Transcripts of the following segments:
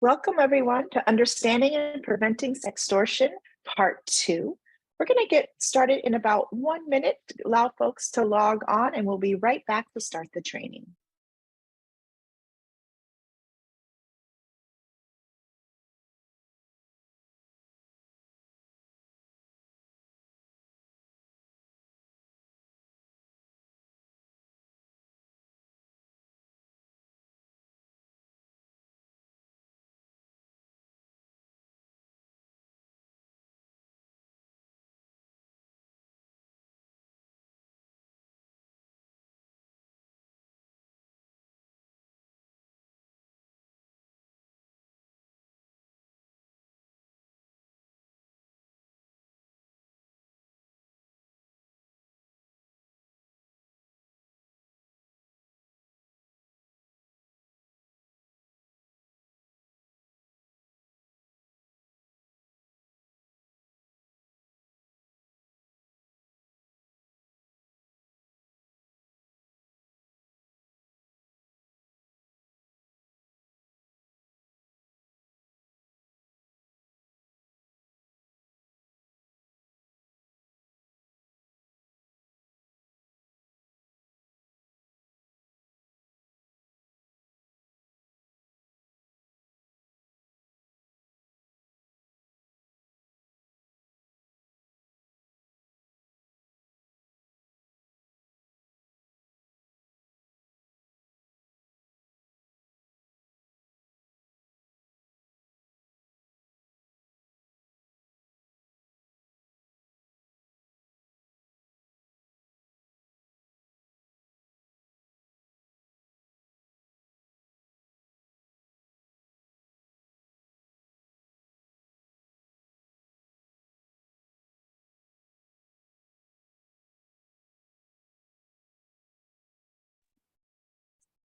Welcome everyone to Understanding and Preventing Sextortion, Part 2. We're going to get started in about 1 minute, allow folks to log on, and we'll be right back to start the training.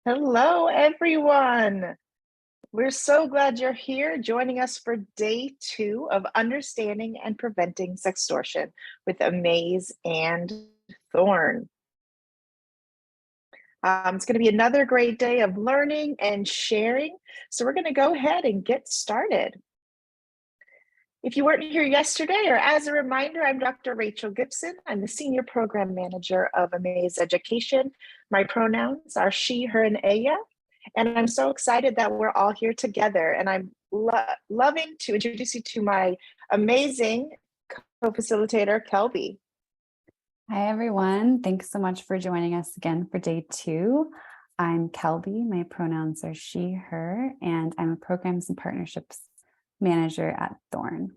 Hello, everyone. We're so glad you're here joining us for day 2 of Understanding and Preventing Sextortion with AMAZE and THORN. It's going to be another great day of learning and sharing, so we're going to go ahead and get started. If you weren't here yesterday, or as a reminder, I'm Dr. Rachael Gibson. I'm the Senior Program Manager of AMAZE Education. My pronouns are she, her, and aya. And I'm so excited that we're all here together. And I'm loving to introduce you to my amazing co-facilitator, Kelbi. Hi, everyone. Thanks so much for joining us again for day 2. I'm Kelbi. My pronouns are she, her, and I'm a Programs and Partnerships Manager at THORN.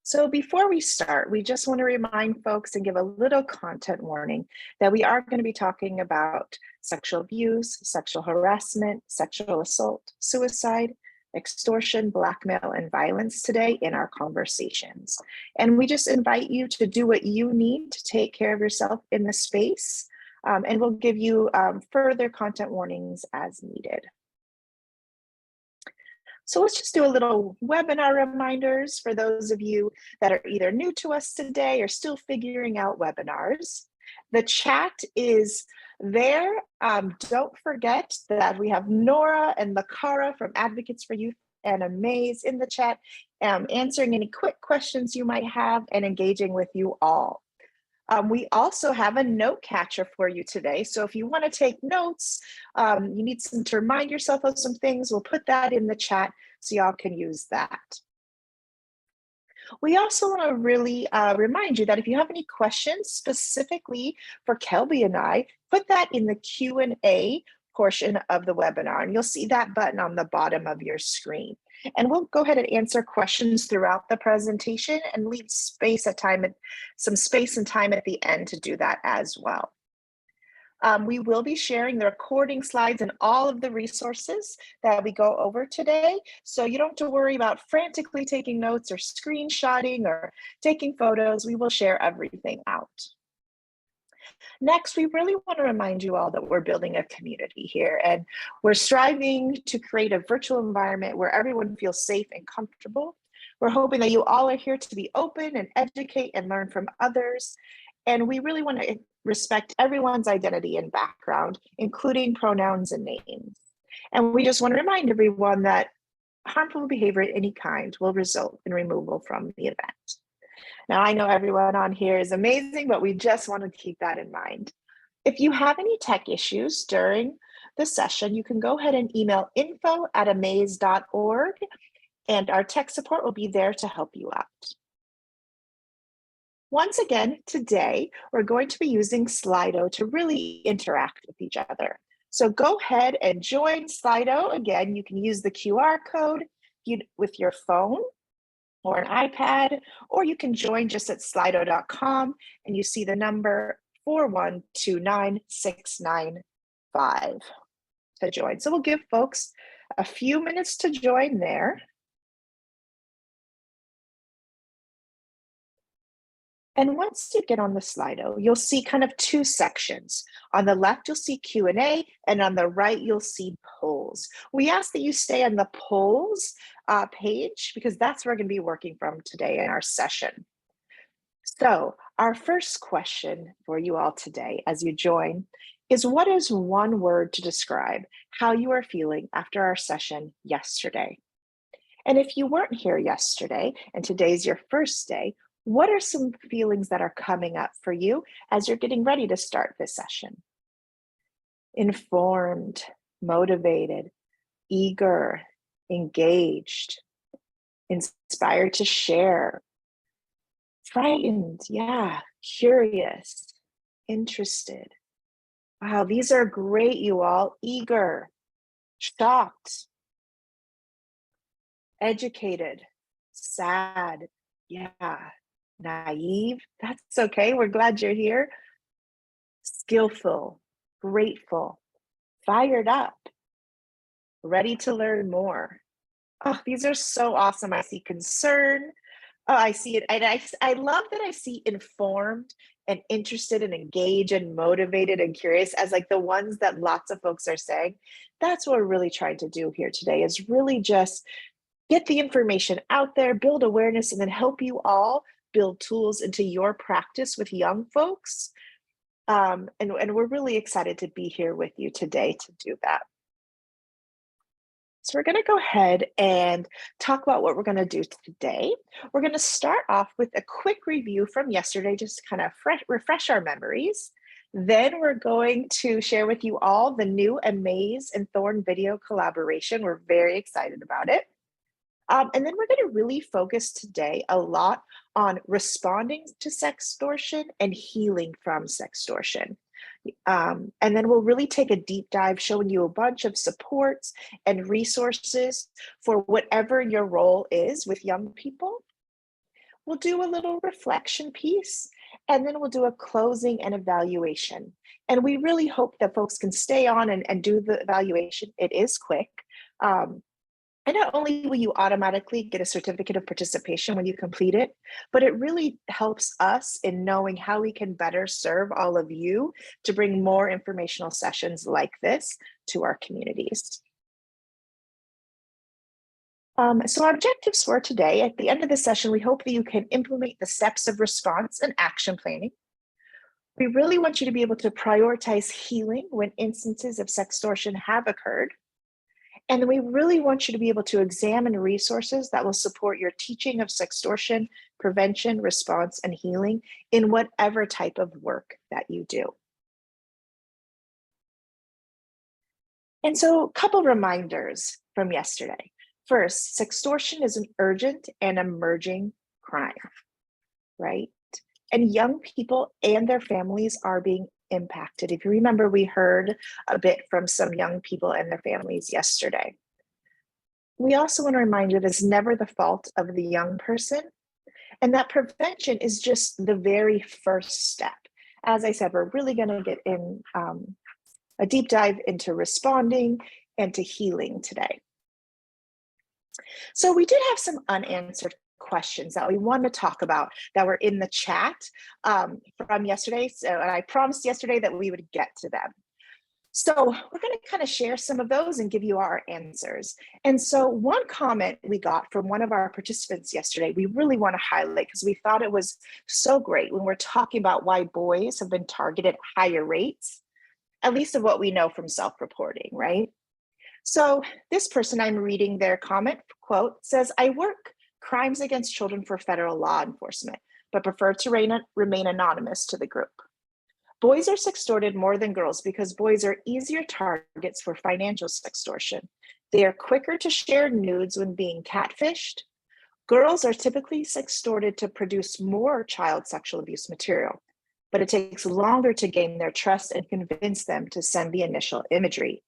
So before we start, we just want to remind folks and give a little content warning that we are going to be talking about sexual abuse, sexual harassment, sexual assault, suicide, extortion, blackmail, and violence today in our conversations. And we just invite you to do what you need to take care of yourself in the space, and we'll give you further content warnings as needed. So let's just do a little webinar reminders for those of you that are either new to us today or still figuring out webinars. The chat is there. Don't forget that we have Nora and Lakara from Advocates for Youth and AMAZE in the chat, answering any quick questions you might have and engaging with you all. We also have a note catcher for you today. So if you want to take notes, you need to remind yourself of some things, we'll put that in the chat so y'all can use that. We also want to really remind you that if you have any questions specifically for Kelbi and I, put that in the Q&A portion of the webinar, and you'll see that button on the bottom of your screen. And we'll go ahead and answer questions throughout the presentation and leave some space and time at the end to do that as well. We will be sharing the recording slides and all of the resources that we go over today. So you don't have to worry about frantically taking notes or screenshotting or taking photos. We will share everything out. Next, we really want to remind you all that we're building a community here, and we're striving to create a virtual environment where everyone feels safe and comfortable. We're hoping that you all are here to be open and educate and learn from others. And we really want to respect everyone's identity and background, including pronouns and names. And we just want to remind everyone that harmful behavior of any kind will result in removal from the event. Now, I know everyone on here is amazing, but we just want to keep that in mind. If you have any tech issues during the session, you can go ahead and email info@amaze.org, and our tech support will be there to help you out. Once again, today, we're going to be using Slido to really interact with each other. So go ahead and join Slido. Again, you can use the QR code with your phone or an iPad, or you can join just at slido.com and you see the number 4129695 to join. So we'll give folks a few minutes to join there. And once you get on the Slido, you'll see kind of two sections. On the left, you'll see Q&A, and on the right, you'll see polls. We ask that you stay on the polls page because that's where we're going to be working from today in our session. So our first question for you all today as you join is, what is one word to describe how you are feeling after our session yesterday? And if you weren't here yesterday and today's your first day, what are some feelings that are coming up for you as you're getting ready to start this session? Informed, motivated, eager, engaged, inspired to share, frightened, yeah, curious, interested. Wow, these are great, you all. Eager, shocked, educated, sad, yeah, naive, that's okay, we're glad you're here. Skillful, grateful, fired up, ready to learn more. Oh, these are so awesome. I see concern. Oh, I see it. And I love that I see informed and interested and engaged and motivated and curious as like the ones that lots of folks are saying. That's what we're really trying to do here today, is really just get the information out there, build awareness, and then help you all build tools into your practice with young folks. And we're really excited to be here with you today to do that. So we're going to go ahead and talk about what we're going to do today. We're going to start off with a quick review from yesterday, just to kind of refresh our memories. Then we're going to share with you all the new AMAZE and THORN video collaboration. We're very excited about it. And then we're going to really focus today a lot on responding to sextortion and healing from sextortion. And then we'll really take a deep dive showing you a bunch of supports and resources for whatever your role is with young people. We'll do a little reflection piece, and then we'll do a closing and evaluation. And we really hope that folks can stay on and do the evaluation. It is quick. And not only will you automatically get a certificate of participation when you complete it, but it really helps us in knowing how we can better serve all of you to bring more informational sessions like this to our communities. So our objectives for today, at the end of the session, we hope that you can implement the steps of response and action planning. We really want you to be able to prioritize healing when instances of sextortion have occurred. And we really want you to be able to examine resources that will support your teaching of sextortion, prevention, response, and healing in whatever type of work that you do. And so a couple reminders from yesterday. First, sextortion is an urgent and emerging crime, right? And young people and their families are being impacted. If you remember, we heard a bit from some young people and their families yesterday. We also want to remind you that it's never the fault of the young person, and that prevention is just the very first step. As I said, we're really going to get in a deep dive into responding and to healing today. So we did have some unanswered questions that we want to talk about that were in the chat from yesterday. And I promised yesterday that we would get to them. So we're going to kind of share some of those and give you our answers. And so one comment we got from one of our participants yesterday, we really want to highlight because we thought it was so great when we're talking about why boys have been targeted at higher rates, at least of what we know from self-reporting, right? So this person, I'm reading their comment, quote, says, I work crimes against children for federal law enforcement, but prefer to remain anonymous to the group. Boys are sextorted more than girls because boys are easier targets for financial sextortion. They are quicker to share nudes when being catfished. Girls are typically sextorted to produce more child sexual abuse material, but it takes longer to gain their trust and convince them to send the initial imagery.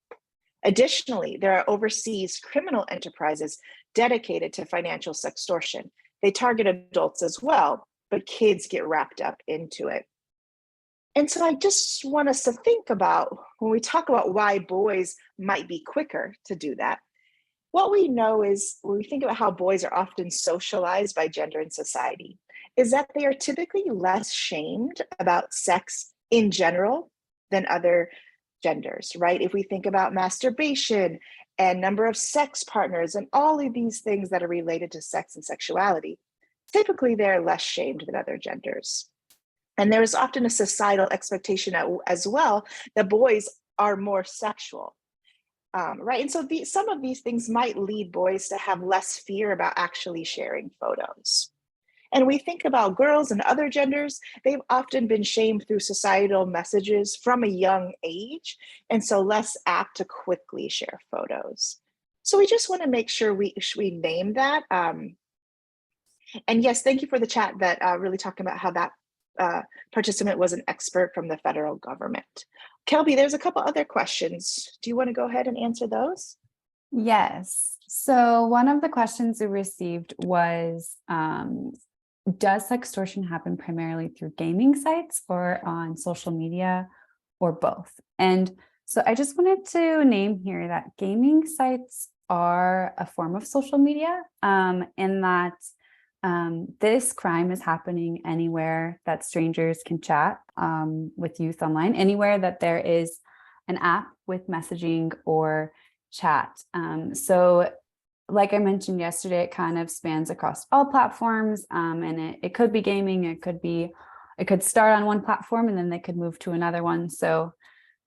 Additionally, there are overseas criminal enterprises dedicated to financial sextortion. They target adults as well, but kids get wrapped up into it. And so I just want us to think about when we talk about why boys might be quicker to do that. What we know is when we think about how boys are often socialized by gender and society, is that they are typically less shamed about sex in general than other genders, right? If we think about masturbation and number of sex partners and all of these things that are related to sex and sexuality, typically they're less shamed than other genders. And there is often a societal expectation as well that boys are more sexual, right? And so some of these things might lead boys to have less fear about actually sharing photos. And we think about girls and other genders, they've often been shamed through societal messages from a young age, and so less apt to quickly share photos. So we just want to make sure we name that. And yes, thank you for the chat that really talking about how that participant was an expert from the federal government. Kelbi, there's a couple other questions. Do you want to go ahead and answer those? Yes. So one of the questions we received was, does sextortion happen primarily through gaming sites or on social media or both? And so I just wanted to name here that gaming sites are a form of social media, in that this crime is happening anywhere that strangers can chat with youth online, anywhere that there is an app with messaging or chat. So like I mentioned yesterday, it kind of spans across all platforms, and it could be gaming, it could start on one platform and then they could move to another one. So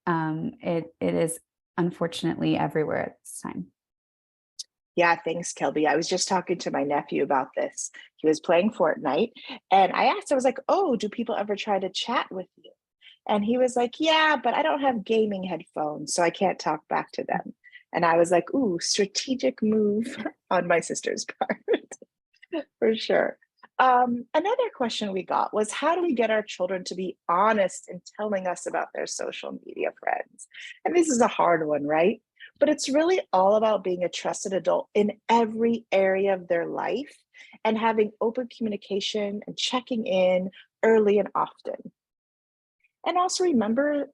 it is unfortunately everywhere at this time. Yeah, thanks, Kelbi. I was just talking to my nephew about this. He was playing Fortnite, and I asked, I was like, oh, do people ever try to chat with you? And he was like, yeah, but I don't have gaming headphones, so I can't talk back to them. And I was like, ooh, strategic move on my sister's part, for sure. Another question we got was, how do we get our children to be honest in telling us about their social media friends? And this is a hard one, right? But it's really all about being a trusted adult in every area of their life and having open communication and checking in early and often. And also remember,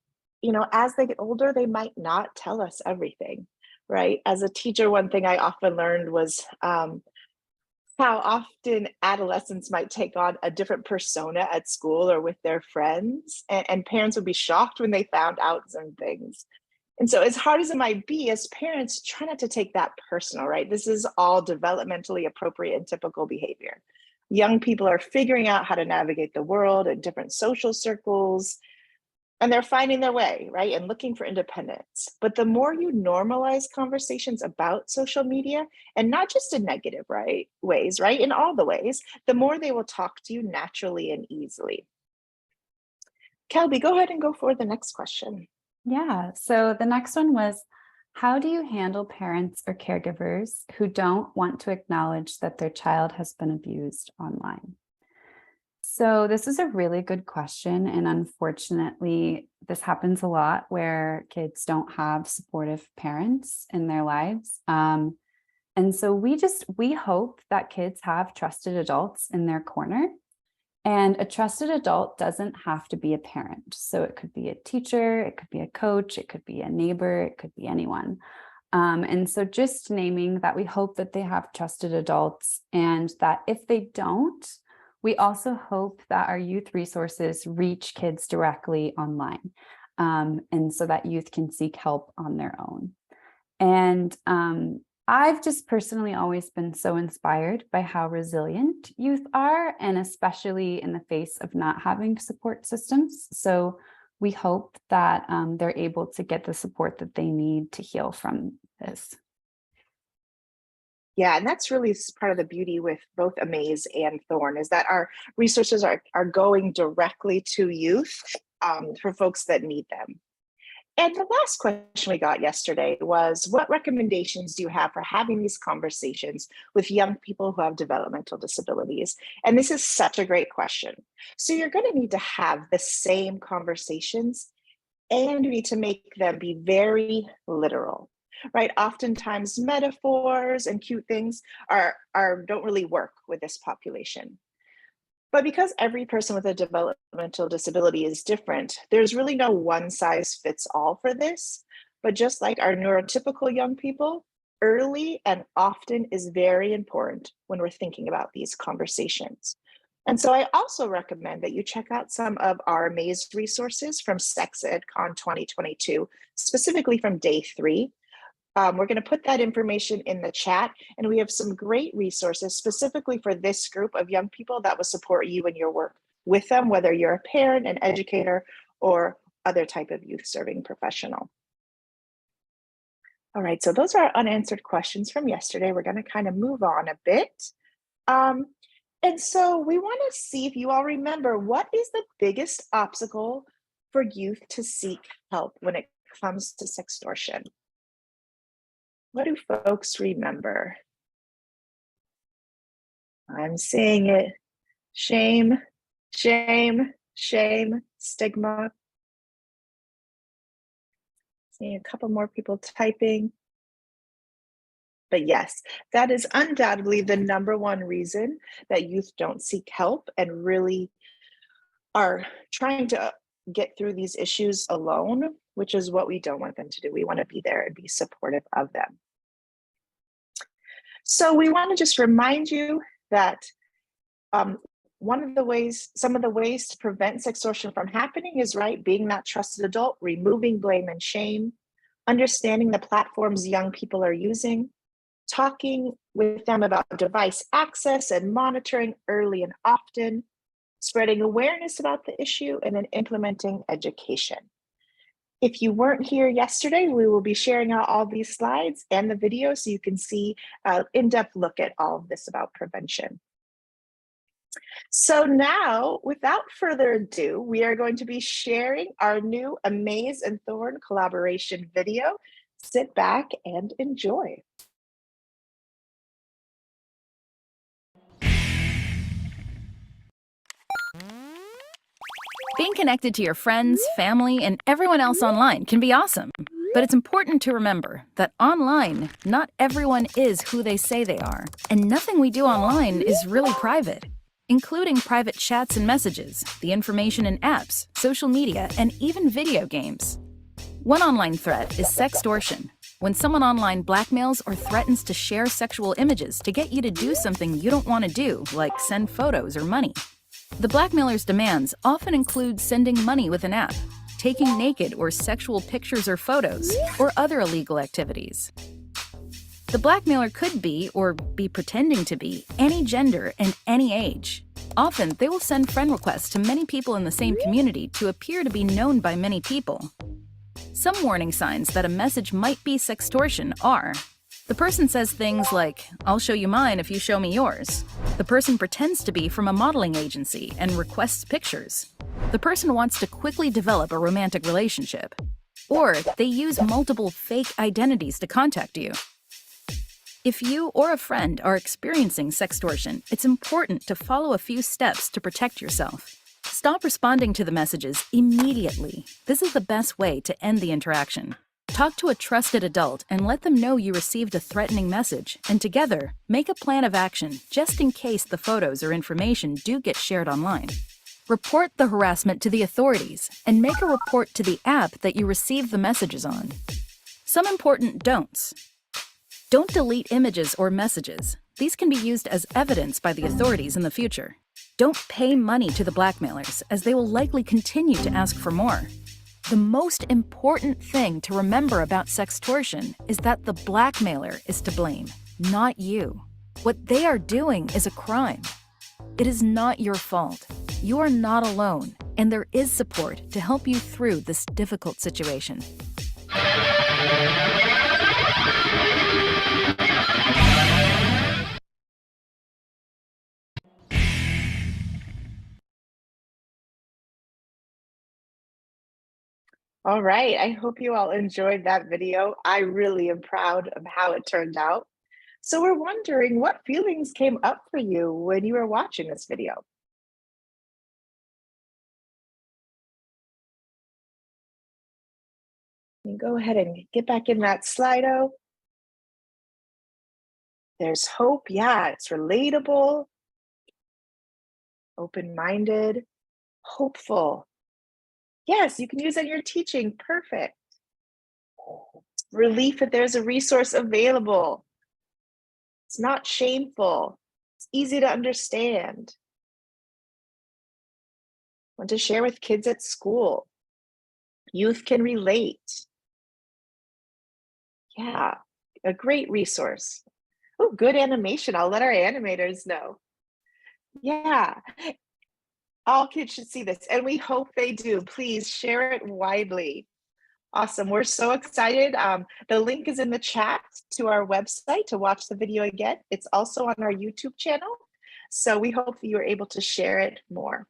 as they get older, they might not tell us everything, right? As a teacher, one thing I often learned was how often adolescents might take on a different persona at school or with their friends, and parents would be shocked when they found out some things. And so as hard as it might be, as parents, try not to take that personal, right? This is all developmentally appropriate and typical behavior. Young people are figuring out how to navigate the world in different social circles, and they're finding their way, right? And looking for independence. But the more you normalize conversations about social media, and not just in negative ways, right? In all the ways, the more they will talk to you naturally and easily. Kelbi, go ahead and go for the next question. Yeah. So the next one was, how do you handle parents or caregivers who don't want to acknowledge that their child has been abused online? So this is a really good question. And unfortunately, this happens a lot where kids don't have supportive parents in their lives. And so we hope that kids have trusted adults in their corner. And a trusted adult doesn't have to be a parent. So it could be a teacher, it could be a coach, it could be a neighbor, it could be anyone. And so just naming that we hope that they have trusted adults, and that if they don't, we also hope that our youth resources reach kids directly online, and so that youth can seek help on their own. And I've just personally always been so inspired by how resilient youth are, and especially in the face of not having support systems. So we hope that they're able to get the support that they need to heal from this. Yeah, and that's really part of the beauty with both AMAZE and THORN is that our resources are going directly to youth for folks that need them. And the last question we got yesterday was, what recommendations do you have for having these conversations with young people who have developmental disabilities? And this is such a great question. So you're going to need to have the same conversations, and you need to make them be very literal, right? Oftentimes metaphors and cute things don't really work with this population. But because every person with a developmental disability is different, there's really no one size fits all for this. But just like our neurotypical young people, early and often is very important when we're thinking about these conversations. And so I also recommend that you check out some of our AMAZE resources from SexEdCon 2022, specifically from day 3. We're going to put that information in the chat, and we have some great resources specifically for this group of young people that will support you in your work with them, whether you're a parent, an educator, or other type of youth serving professional. All right, so those are our unanswered questions from yesterday. We're going to kind of move on a bit. And so we want to see if you all remember, what is the biggest obstacle for youth to seek help when it comes to sextortion? What do folks remember? I'm seeing it. Shame, shame, shame, stigma. Seeing a couple more people typing. But yes, that is undoubtedly the #1 reason that youth don't seek help and really are trying to get through these issues alone, which is what we don't want them to do. We want to be there and be supportive of them. So we want to just remind you that some of the ways to prevent sextortion from happening is, right, being that trusted adult, removing blame and shame, understanding the platforms young people are using, talking with them about device access and monitoring early and often, spreading awareness about the issue, and then implementing education. If you weren't here yesterday, we will be sharing out all these slides and the video so you can see an in-depth look at all of this about prevention. So now, without further ado, we are going to be sharing our new AMAZE and THORN collaboration video. Sit back and enjoy. Being connected to your friends, family, and everyone else online can be awesome. But it's important to remember that online, not everyone is who they say they are. And nothing we do online is really private, including private chats and messages, the information in apps, social media, and even video games. One online threat is sextortion, when someone online blackmails or threatens to share sexual images to get you to do something you don't want to do, like send photos or money. The blackmailer's demands often include sending money with an app, taking naked or sexual pictures or photos, or other illegal activities. The blackmailer could be, or be pretending to be, any gender and any age. Often, they will send friend requests to many people in the same community to appear to be known by many people. Some warning signs that a message might be sextortion are: the person says things like, "I'll show you mine if you show me yours." The person pretends to be from a modeling agency and requests pictures. The person wants to quickly develop a romantic relationship. Or they use multiple fake identities to contact you. If you or a friend are experiencing sextortion, it's important to follow a few steps to protect yourself. Stop responding to the messages immediately. This is the best way to end the interaction. Talk to a trusted adult and let them know you received a threatening message, and together, make a plan of action just in case the photos or information do get shared online. Report the harassment to the authorities and make a report to the app that you received the messages on. Some important don'ts. Don't delete images or messages. These can be used as evidence by the authorities in the future. Don't pay money to the blackmailers, as they will likely continue to ask for more. The most important thing to remember about sextortion is that the blackmailer is to blame, not you. What they are doing is a crime. It is not your fault. You are not alone, And there is support to help you through this difficult situation. All right, I hope you all enjoyed that video. I really am proud of how it turned out. So we're wondering what feelings came up for you when you were watching this video. You go ahead and get back in that Slido. There's hope. Yeah, it's relatable, open-minded, hopeful. Yes, you can use it in your teaching. Perfect. Relief that there's a resource available. It's not shameful. It's easy to understand. Want to share with kids at school. Youth can relate. Yeah, a great resource. Oh, good animation. I'll let our animators know. Yeah, all kids should see this, and we hope they do. Please share it widely. Awesome. We're so excited. The link is in the chat to our website to watch the video again. It's also on our YouTube channel. So we hope that you are able to share it more.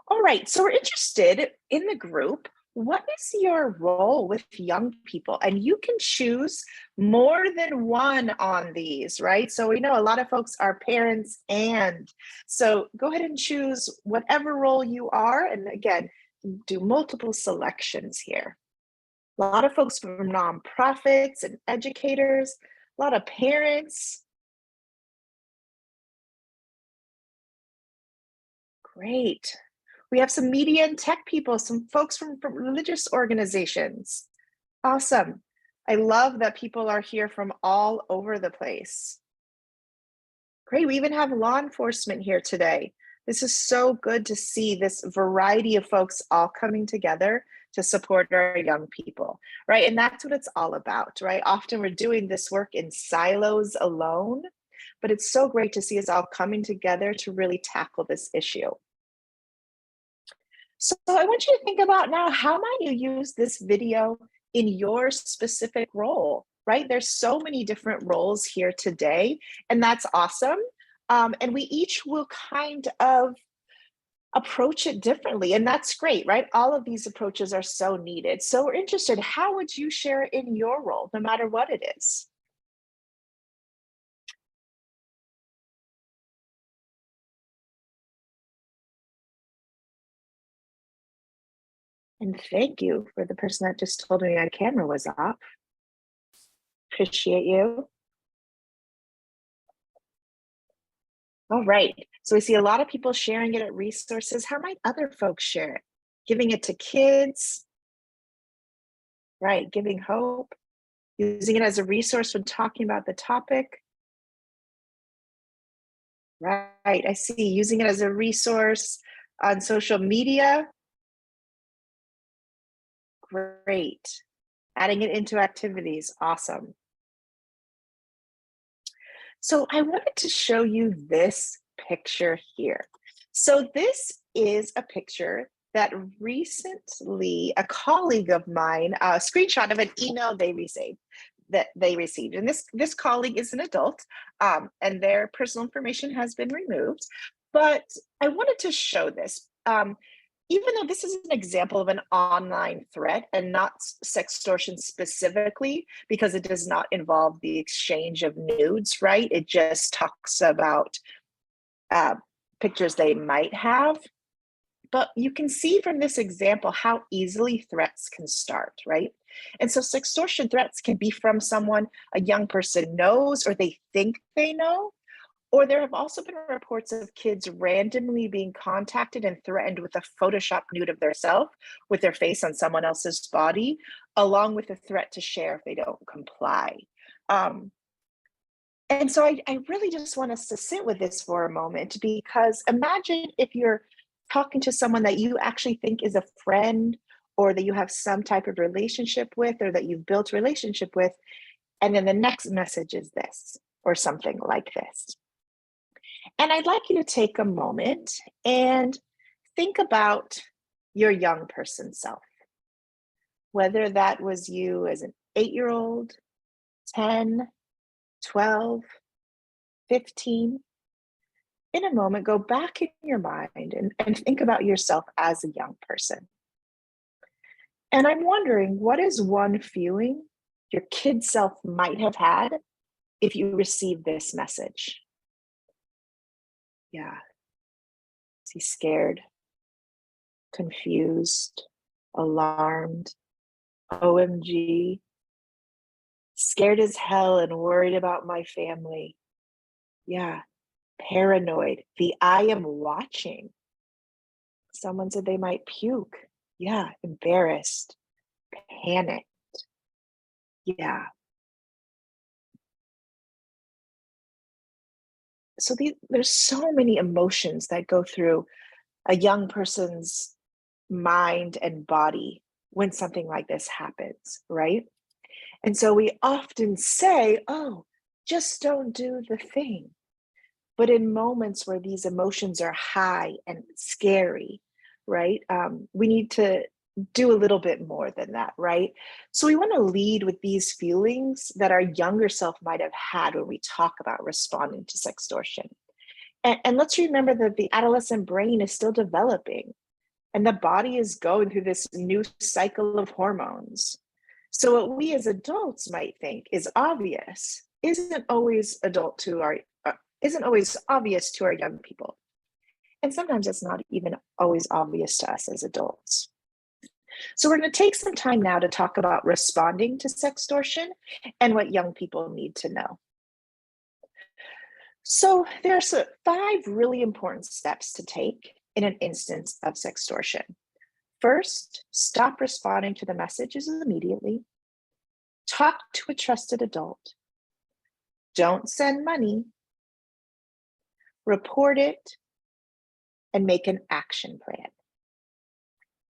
All right, so we're interested in the group. What is your role with young people? And you can choose more than one on these, right? So we know a lot of folks are parents, and so go ahead and choose whatever role you are. And again, do multiple selections here. A lot of folks from nonprofits and educators, a lot of parents. Great. We have some media and tech people, some folks from religious organizations. Awesome. I love that people are here from all over the place. Great. We even have law enforcement here today. This is so good to see this variety of folks all coming together to support our young people, right? And that's what it's all about, right? Often we're doing this work in silos alone, but it's so great to see us all coming together to really tackle this issue. So I want you to think about now, how might you use this video in your specific role, right? There's so many different roles here today, and that's awesome. And we each will kind of approach it differently, and that's great, right? All of these approaches are so needed. So we're interested, how would you share it in your role, no matter what it is? And thank you for the person that just told me my camera was off. Appreciate you. All right, so we see a lot of people sharing it at resources. How might other folks share it? Giving it to kids, right? Giving hope, using it as a resource when talking about the topic. Right, I see, using it as a resource on social media. Great. Adding it into activities, awesome. So I wanted to show you this picture here. So this is a picture that recently a colleague of mine, a screenshot of an email they received. And this colleague is an adult, and their personal information has been removed. But I wanted to show this. Even though this is an example of an online threat and not sextortion specifically, because it does not involve the exchange of nudes, right? It just talks about pictures they might have. But you can see from this example how easily threats can start, right? And so sextortion threats can be from someone a young person knows or they think they know. Or there have also been reports of kids randomly being contacted and threatened with a Photoshop nude of themselves with their face on someone else's body, along with a threat to share if they don't comply. And so I really just want us to sit with this for a moment, because imagine if you're talking to someone that you actually think is a friend, or that you have some type of relationship with, or that you've built a relationship with, and then the next message is this, or something like this. And I'd like you to take a moment and think about your young person self, whether that was you as an 8-year-old, 10, 12, 15. In a moment, go back in your mind and think about yourself as a young person. And I'm wondering, what is one feeling your kid self might have had if you received this message? Yeah. Is he scared, confused, alarmed, OMG, scared as hell and worried about my family? Yeah. Paranoid, the I am watching. Someone said they might puke. Yeah. Embarrassed, panicked. Yeah. So there's so many emotions that go through a young person's mind and body when something like this happens, right? And so we often say, oh, just don't do the thing. But in moments where these emotions are high and scary, right, we need to do a little bit more than that, right? So we want to lead with these feelings that our younger self might have had when we talk about responding to sextortion. And let's remember that the adolescent brain is still developing and the body is going through this new cycle of hormones. So what we as adults might think is obvious isn't always obvious to our young people. And sometimes it's not even always obvious to us as adults. So we're going to take some time now to talk about responding to sextortion and what young people need to know. So there's 5 really important steps to take in an instance of sextortion. First, stop responding to the messages immediately. Talk to a trusted adult. Don't send money. Report it and make an action plan.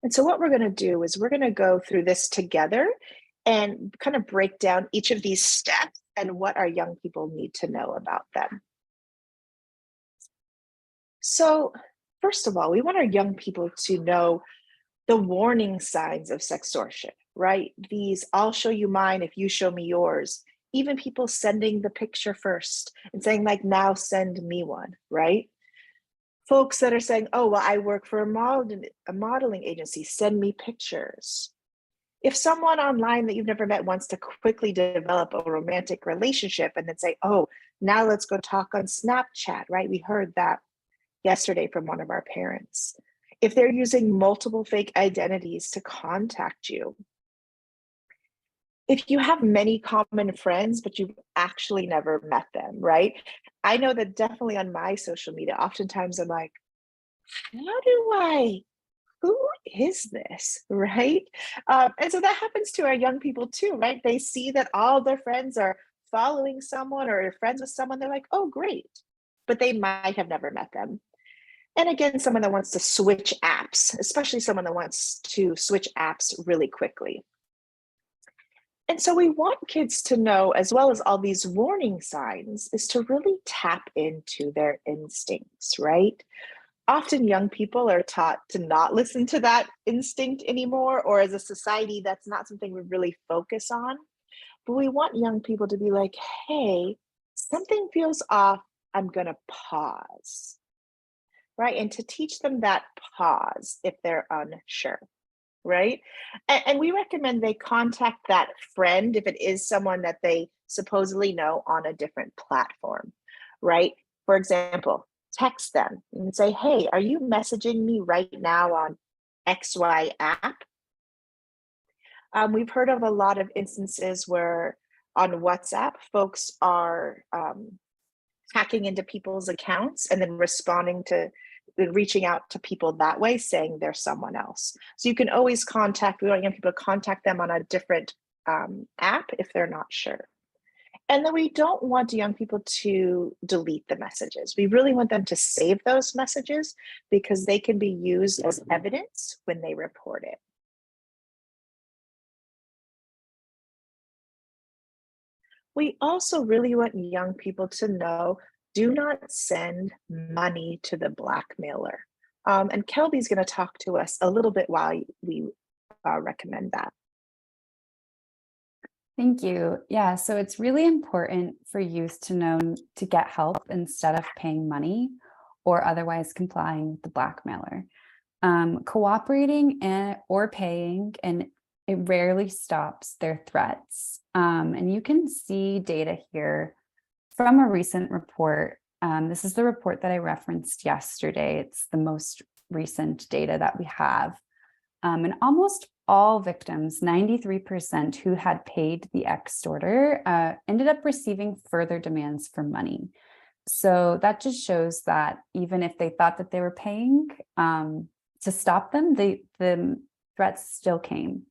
And so what we're going to do is we're going to go through this together and kind of break down each of these steps and what our young people need to know about them. So first of all, we want our young people to know the warning signs of sextortion, right? These, I'll show you mine if you show me yours. Even people sending the picture first and saying like, now send me one, right? Folks that are saying, oh, well, I work for a modeling agency, send me pictures. If someone online that you've never met wants to quickly develop a romantic relationship and then say, oh, now let's go talk on Snapchat, right? We heard that yesterday from one of our parents. If they're using multiple fake identities to contact you, if you have many common friends, but you've actually never met them, right? I know that definitely on my social media, oftentimes I'm like, who is this, right? And so that happens to our young people too, right? They see that all their friends are following someone or friends with someone, they're like, oh, great. But they might have never met them. And again, someone that wants to switch apps, especially someone that wants to switch apps really quickly. And so we want kids to know, as well as all these warning signs, is to really tap into their instincts, right? Often young people are taught to not listen to that instinct anymore, or as a society, that's not something we really focus on. But we want young people to be like, hey, something feels off, I'm gonna pause, right? And to teach them that pause if they're unsure. Right? And we recommend they contact that friend if it is someone that they supposedly know on a different platform, right? For example, text them and say, hey, are you messaging me right now on XY app? We've heard of a lot of instances where on WhatsApp, folks are hacking into people's accounts and then reaching out to people that way, saying they're someone else. So you can always we want young people to contact them on a different app if they're not sure. And then we don't want young people to delete the messages. We really want them to save those messages because they can be used as evidence when they report it. We also really want young people to know, do not send money to the blackmailer. And Kelbi's going to talk to us a little bit while we recommend that. Thank you. Yeah, so it's really important for youth to know to get help instead of paying money or otherwise complying with the blackmailer. Cooperating or paying, and it rarely stops their threats. And you can see data here from a recent report. This is the report that I referenced yesterday. It's the most recent data that we have. And almost all victims, 93% who had paid the extorter, ended up receiving further demands for money. So that just shows that even if they thought that they were paying to stop them, the threats still came.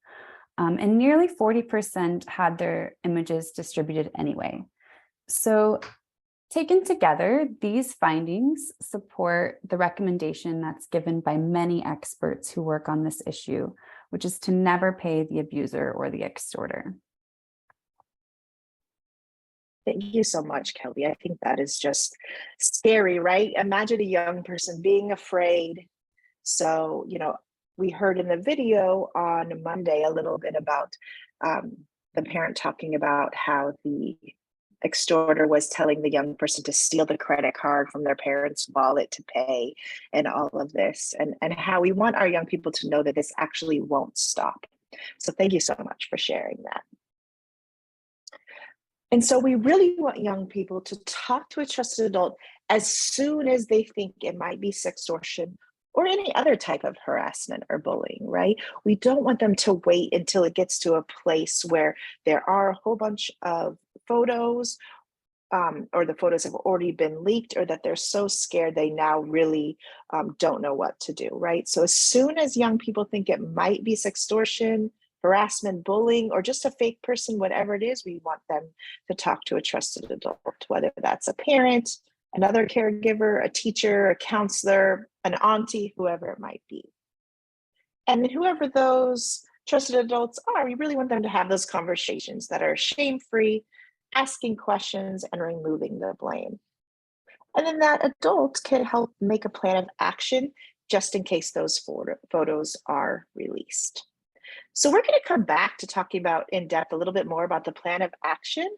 And nearly 40% had their images distributed anyway. So taken together, these findings support the recommendation that's given by many experts who work on this issue, which is to never pay the abuser or the extorter. Thank you so much, Kelbi. I think that is just scary, right? Imagine a young person being afraid. So, we heard in the video on Monday a little bit about the parent talking about how the extorter was telling the young person to steal the credit card from their parents' wallet to pay, and all of this, and how we want our young people to know that this actually won't stop. So thank you so much for sharing that. And so we really want young people to talk to a trusted adult as soon as they think it might be sextortion or any other type of harassment or bullying, right? We don't want them to wait until it gets to a place where there are a whole bunch of photos or the photos have already been leaked, or that they're so scared they now really don't know what to do, right? So as soon as young people think it might be sextortion, harassment, bullying, or just a fake person, whatever it is, we want them to talk to a trusted adult, whether that's a parent, another caregiver, a teacher, a counselor, an auntie, whoever it might be. And whoever those trusted adults are, we really want them to have those conversations that are shame-free, asking questions, and removing the blame. And then that adult can help make a plan of action just in case those photos are released. So we're going to come back to talking about in depth a little bit more about the plan of action.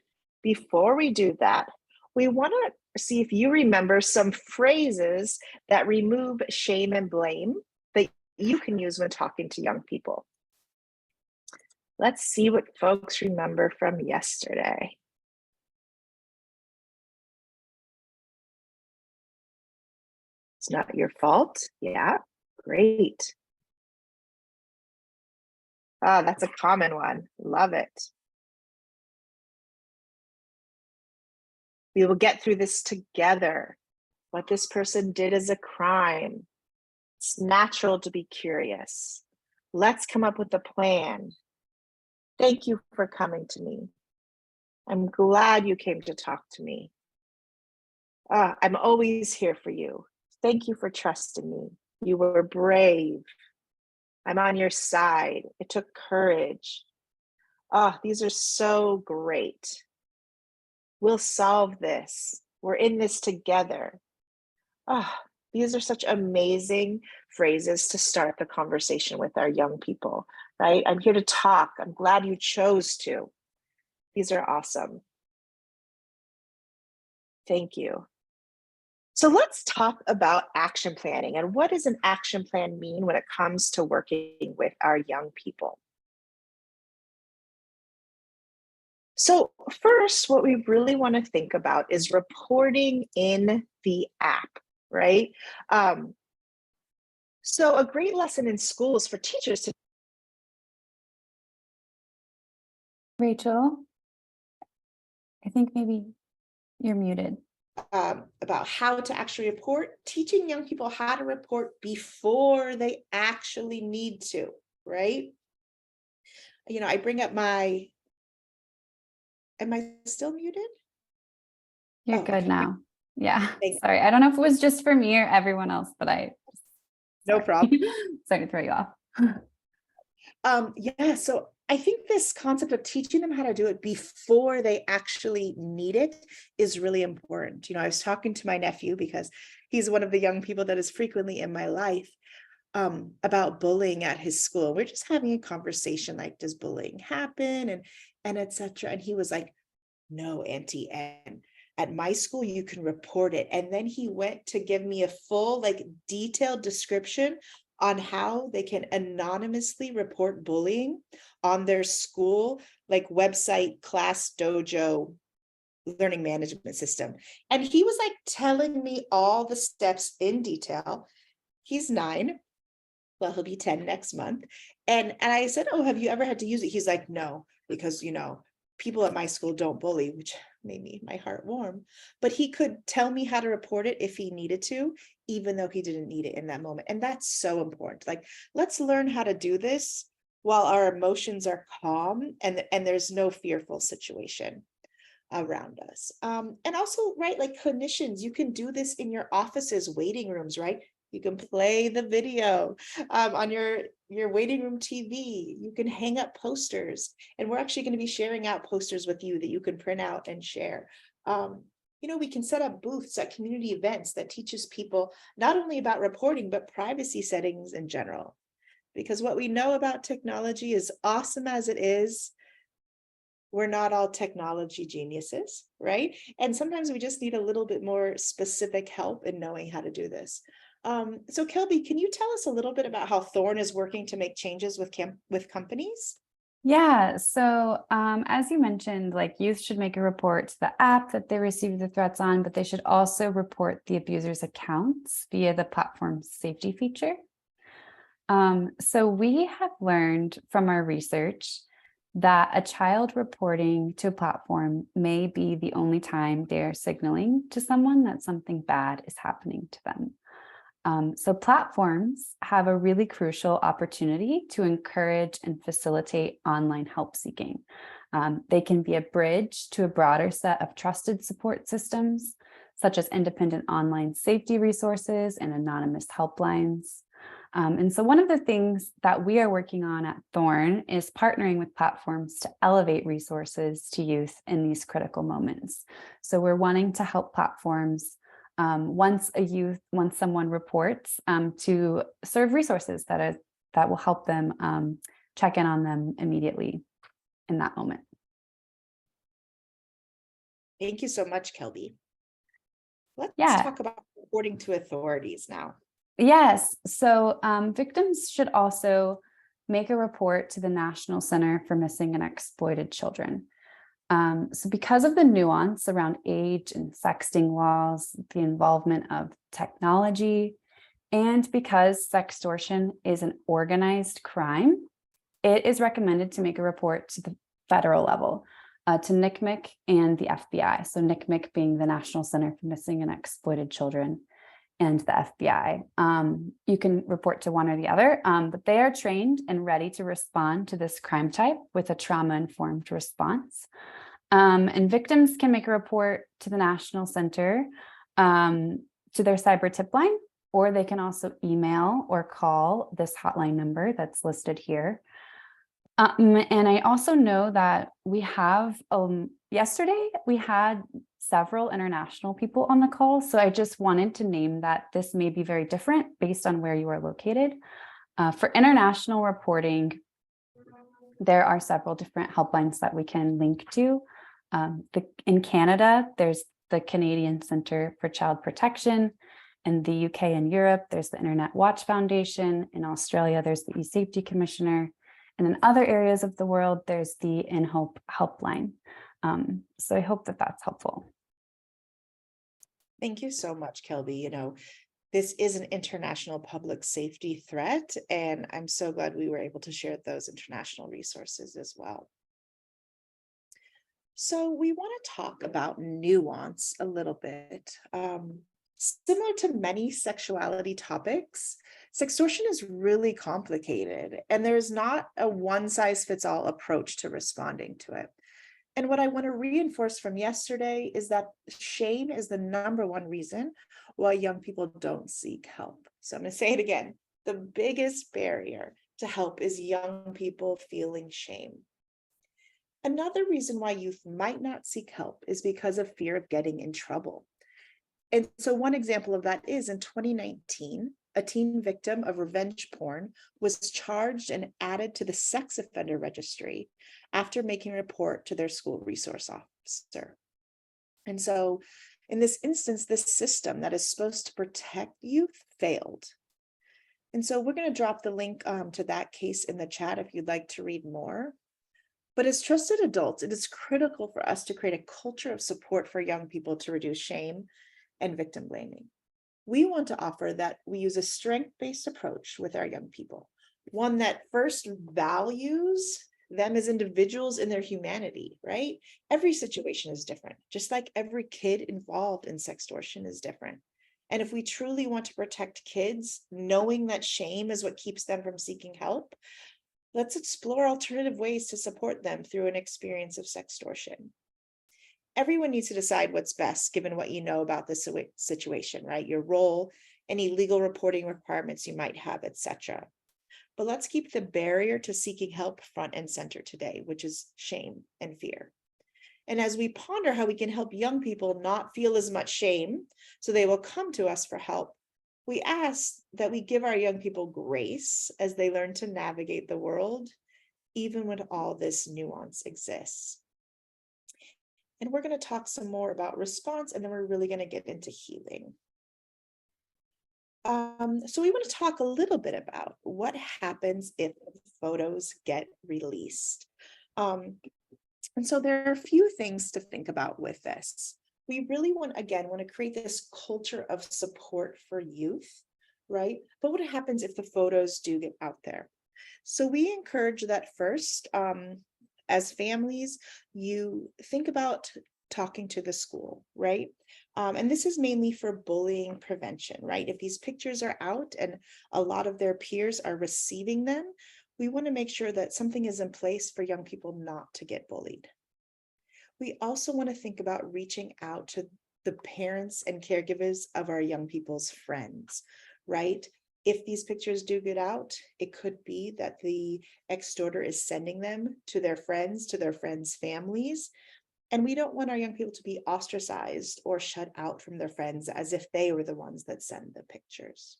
Before we do that, we want to see if you remember some phrases that remove shame and blame that you can use when talking to young people. Let's see what folks remember from yesterday. It's not your fault. Yeah, great. Oh, that's a common one. Love it. We will get through this together. What this person did is a crime. It's natural to be curious. Let's come up with a plan. Thank you for coming to me. I'm glad you came to talk to me. I'm always here for you. Thank you for trusting me. You were brave. I'm on your side. It took courage. These are so great. We'll solve this. We're in this together. These are such amazing phrases to start the conversation with our young people, right? I'm here to talk. I'm glad you chose to. These are awesome. Thank you. So let's talk about action planning, and what does an action plan mean when it comes to working with our young people? So first, what we really want to think about is reporting in the app, right? So a great lesson in schools for teachers to— Rachel, I think maybe you're muted. About how to actually report, teaching young people how to report before they actually need to, right? I bring up my— am I still muted? You're good now. Yeah. Sorry. I don't know if it was just for me or everyone else, but no problem. Sorry to throw you off. Yeah, so I think this concept of teaching them how to do it before they actually need it is really important. I was talking to my nephew because he's one of the young people that is frequently in my life, about bullying at his school. We're just having a conversation like, does bullying happen, and etc. And he was like, no, Auntie, and at my school you can report it. And then he went to give me a full, like, detailed description on how they can anonymously report bullying on their school, like, website, class dojo, learning management system. And he was like telling me all the steps in detail. He's 9. Well, he'll be 10 next month. And I said, oh, have you ever had to use it? He's like, no, because, people at my school don't bully, which made my heart warm. But he could tell me how to report it if he needed to, even though he didn't need it in that moment. And that's so important. Like, let's learn how to do this while our emotions are calm and there's no fearful situation around us. And also, right, like clinicians, you can do this in your offices, waiting rooms, right? You can play the video on your waiting room TV. You can hang up posters, and we're actually going to be sharing out posters with you that you can print out and share. We can set up booths at community events that teaches people not only about reporting, but privacy settings in general. Because what we know about technology, is awesome as it is, we're not all technology geniuses, right? And sometimes we just need a little bit more specific help in knowing how to do this. So Kelbi, can you tell us a little bit about how THORN is working to make changes with companies? Yeah, so as you mentioned, like, youth should make a report to the app that they receive the threats on, but they should also report the abuser's accounts via the platform's safety feature. So we have learned from our research that a child reporting to a platform may be the only time they're signaling to someone that something bad is happening to them. So platforms have a really crucial opportunity to encourage and facilitate online help seeking. They can be a bridge to a broader set of trusted support systems, such as independent online safety resources and anonymous helplines. And so one of the things that we are working on at THORN is partnering with platforms to elevate resources to youth in these critical moments. So we're wanting to help platforms once someone reports, to serve resources that will help them check in on them immediately in that moment. Thank you so much, Kelbi. Let's talk about reporting to authorities now. Yes, so victims should also make a report to the National Center for Missing and Exploited Children. So because of the nuance around age and sexting laws, the involvement of technology, and because sextortion is an organized crime, it is recommended to make a report to the federal level, to NCMEC and the FBI. So NCMEC being the National Center for Missing and Exploited Children, and the FBI. You can report to one or the other, but they are trained and ready to respond to this crime type with a trauma-informed response. And victims can make a report to the National Center, to their cyber tip line, or they can also email or call this hotline number that's listed here. And I also know that we have, yesterday we had several international people on the call. So I just wanted to name that this may be very different based on where you are located. For international reporting, there are several different helplines that we can link to. In Canada, there's the Canadian Centre for Child Protection. In the UK and Europe, there's the Internet Watch Foundation. In Australia, there's the eSafety Commissioner. And in other areas of the world, there's the InHope helpline. So I hope that that's helpful. Thank you so much, Kelbi. This is an international public safety threat, and I'm so glad we were able to share those international resources as well. So we want to talk about nuance a little bit. Similar to many sexuality topics, sextortion is really complicated, and there's not a one-size-fits-all approach to responding to it. And what I want to reinforce from yesterday is that shame is the #1 reason why young people don't seek help. So I'm going to say it again. The biggest barrier to help is young people feeling shame. Another reason why youth might not seek help is because of fear of getting in trouble. And so one example of that is in 2019, a teen victim of revenge porn was charged and added to the sex offender registry after making a report to their school resource officer. And so in this instance, this system that is supposed to protect youth failed. And so we're going to drop the link to that case in the chat if you'd like to read more. But as trusted adults, it is critical for us to create a culture of support for young people to reduce shame and victim blaming. We want to offer that we use a strength-based approach with our young people, one that first values them as individuals in their humanity, right? Every situation is different, just like every kid involved in sextortion is different. And if we truly want to protect kids, knowing that shame is what keeps them from seeking help, let's explore alternative ways to support them through an experience of sextortion. Everyone needs to decide what's best given what you know about this situation, right? Your role, any legal reporting requirements you might have, etc. But let's keep the barrier to seeking help front and center today, which is shame and fear. And as we ponder how we can help young people not feel as much shame so they will come to us for help, we ask that we give our young people grace as they learn to navigate the world, even when all this nuance exists. And we're going to talk some more about response, and then we're really going to get into healing. So we want to talk a little bit about what happens if photos get released. And so there are a few things to think about with this. We really want to create this culture of support for youth, right? But what happens if the photos do get out there? So we encourage that first, as families, you think about talking to the school, right? And this is mainly for bullying prevention, right? If these pictures are out and a lot of their peers are receiving them, we want to make sure that something is in place for young people not to get bullied. We also want to think about reaching out to the parents and caregivers of our young people's friends, right? If these pictures do get out, it could be that the extorter is sending them to their friends' families. And we don't want our young people to be ostracized or shut out from their friends as if they were the ones that send the pictures.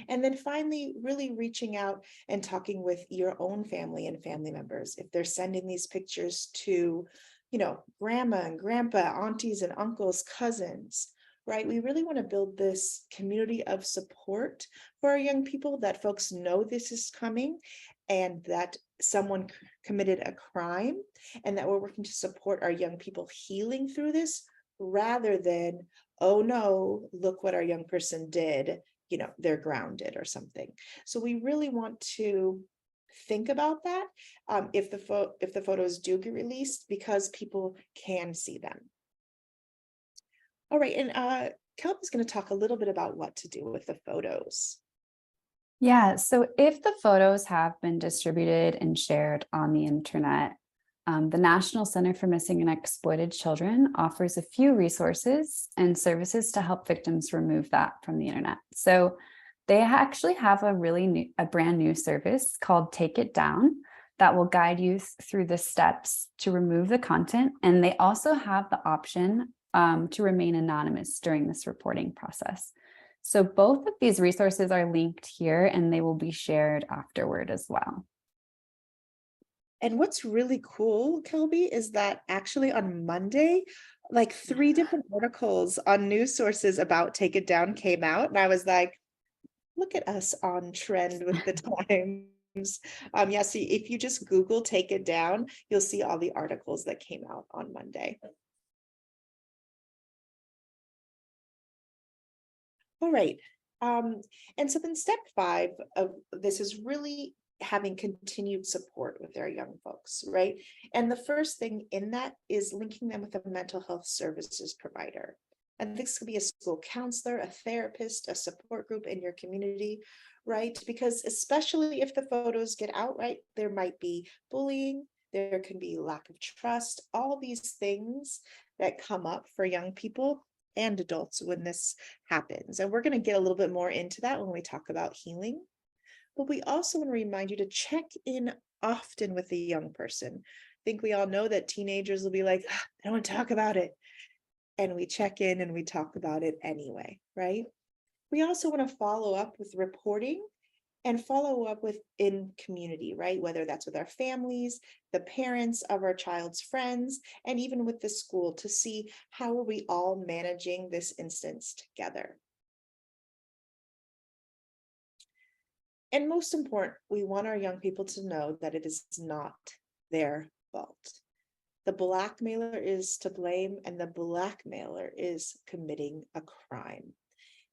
And then finally, really reaching out and talking with your own family and family members. If they're sending these pictures to, grandma and grandpa, aunties and uncles, cousins, right? We really want to build this community of support for our young people, that folks know this is coming and that someone committed a crime, and that we're working to support our young people healing through this, rather than, oh no, look what our young person did, they're grounded or something. So we really want to think about that if the photos do get released, because people can see them. All right, and Kelbi's going to talk a little bit about what to do with the photos. Yeah, so if the photos have been distributed and shared on the internet, the National Center for Missing and Exploited Children offers a few resources and services to help victims remove that from the internet. So they actually have a brand new service called Take It Down that will guide you through the steps to remove the content. And they also have the option to remain anonymous during this reporting process. So both of these resources are linked here, and they will be shared afterward as well. And what's really cool, Kelbi, is that actually on Monday, like 3 different articles on news sources about Take It Down came out. And I was like, look at us on trend with the times. Yeah, see, if you just Google Take It Down, you'll see all the articles that came out on Monday. All right. And so then step 5 of this is really having continued support with our young folks, right? And the first thing in that is linking them with a mental health services provider. And this could be a school counselor, a therapist, a support group in your community, right? Because especially if the photos get out, right, there might be bullying, there can be lack of trust, all these things that come up for young people and adults when this happens. And we're going to get a little bit more into that when we talk about healing. but we also want to remind you to check in often with the young person. I think we all know that teenagers will be like, I don't want to talk about it. And we check in and we talk about it anyway, right? We also want to follow up with reporting and follow up with in community, right? Whether that's with our families, the parents of our child's friends, and even with the school to see how are we all managing this instance together. And most important, we want our young people to know that it is not their fault. The blackmailer is to blame, and the blackmailer is committing a crime.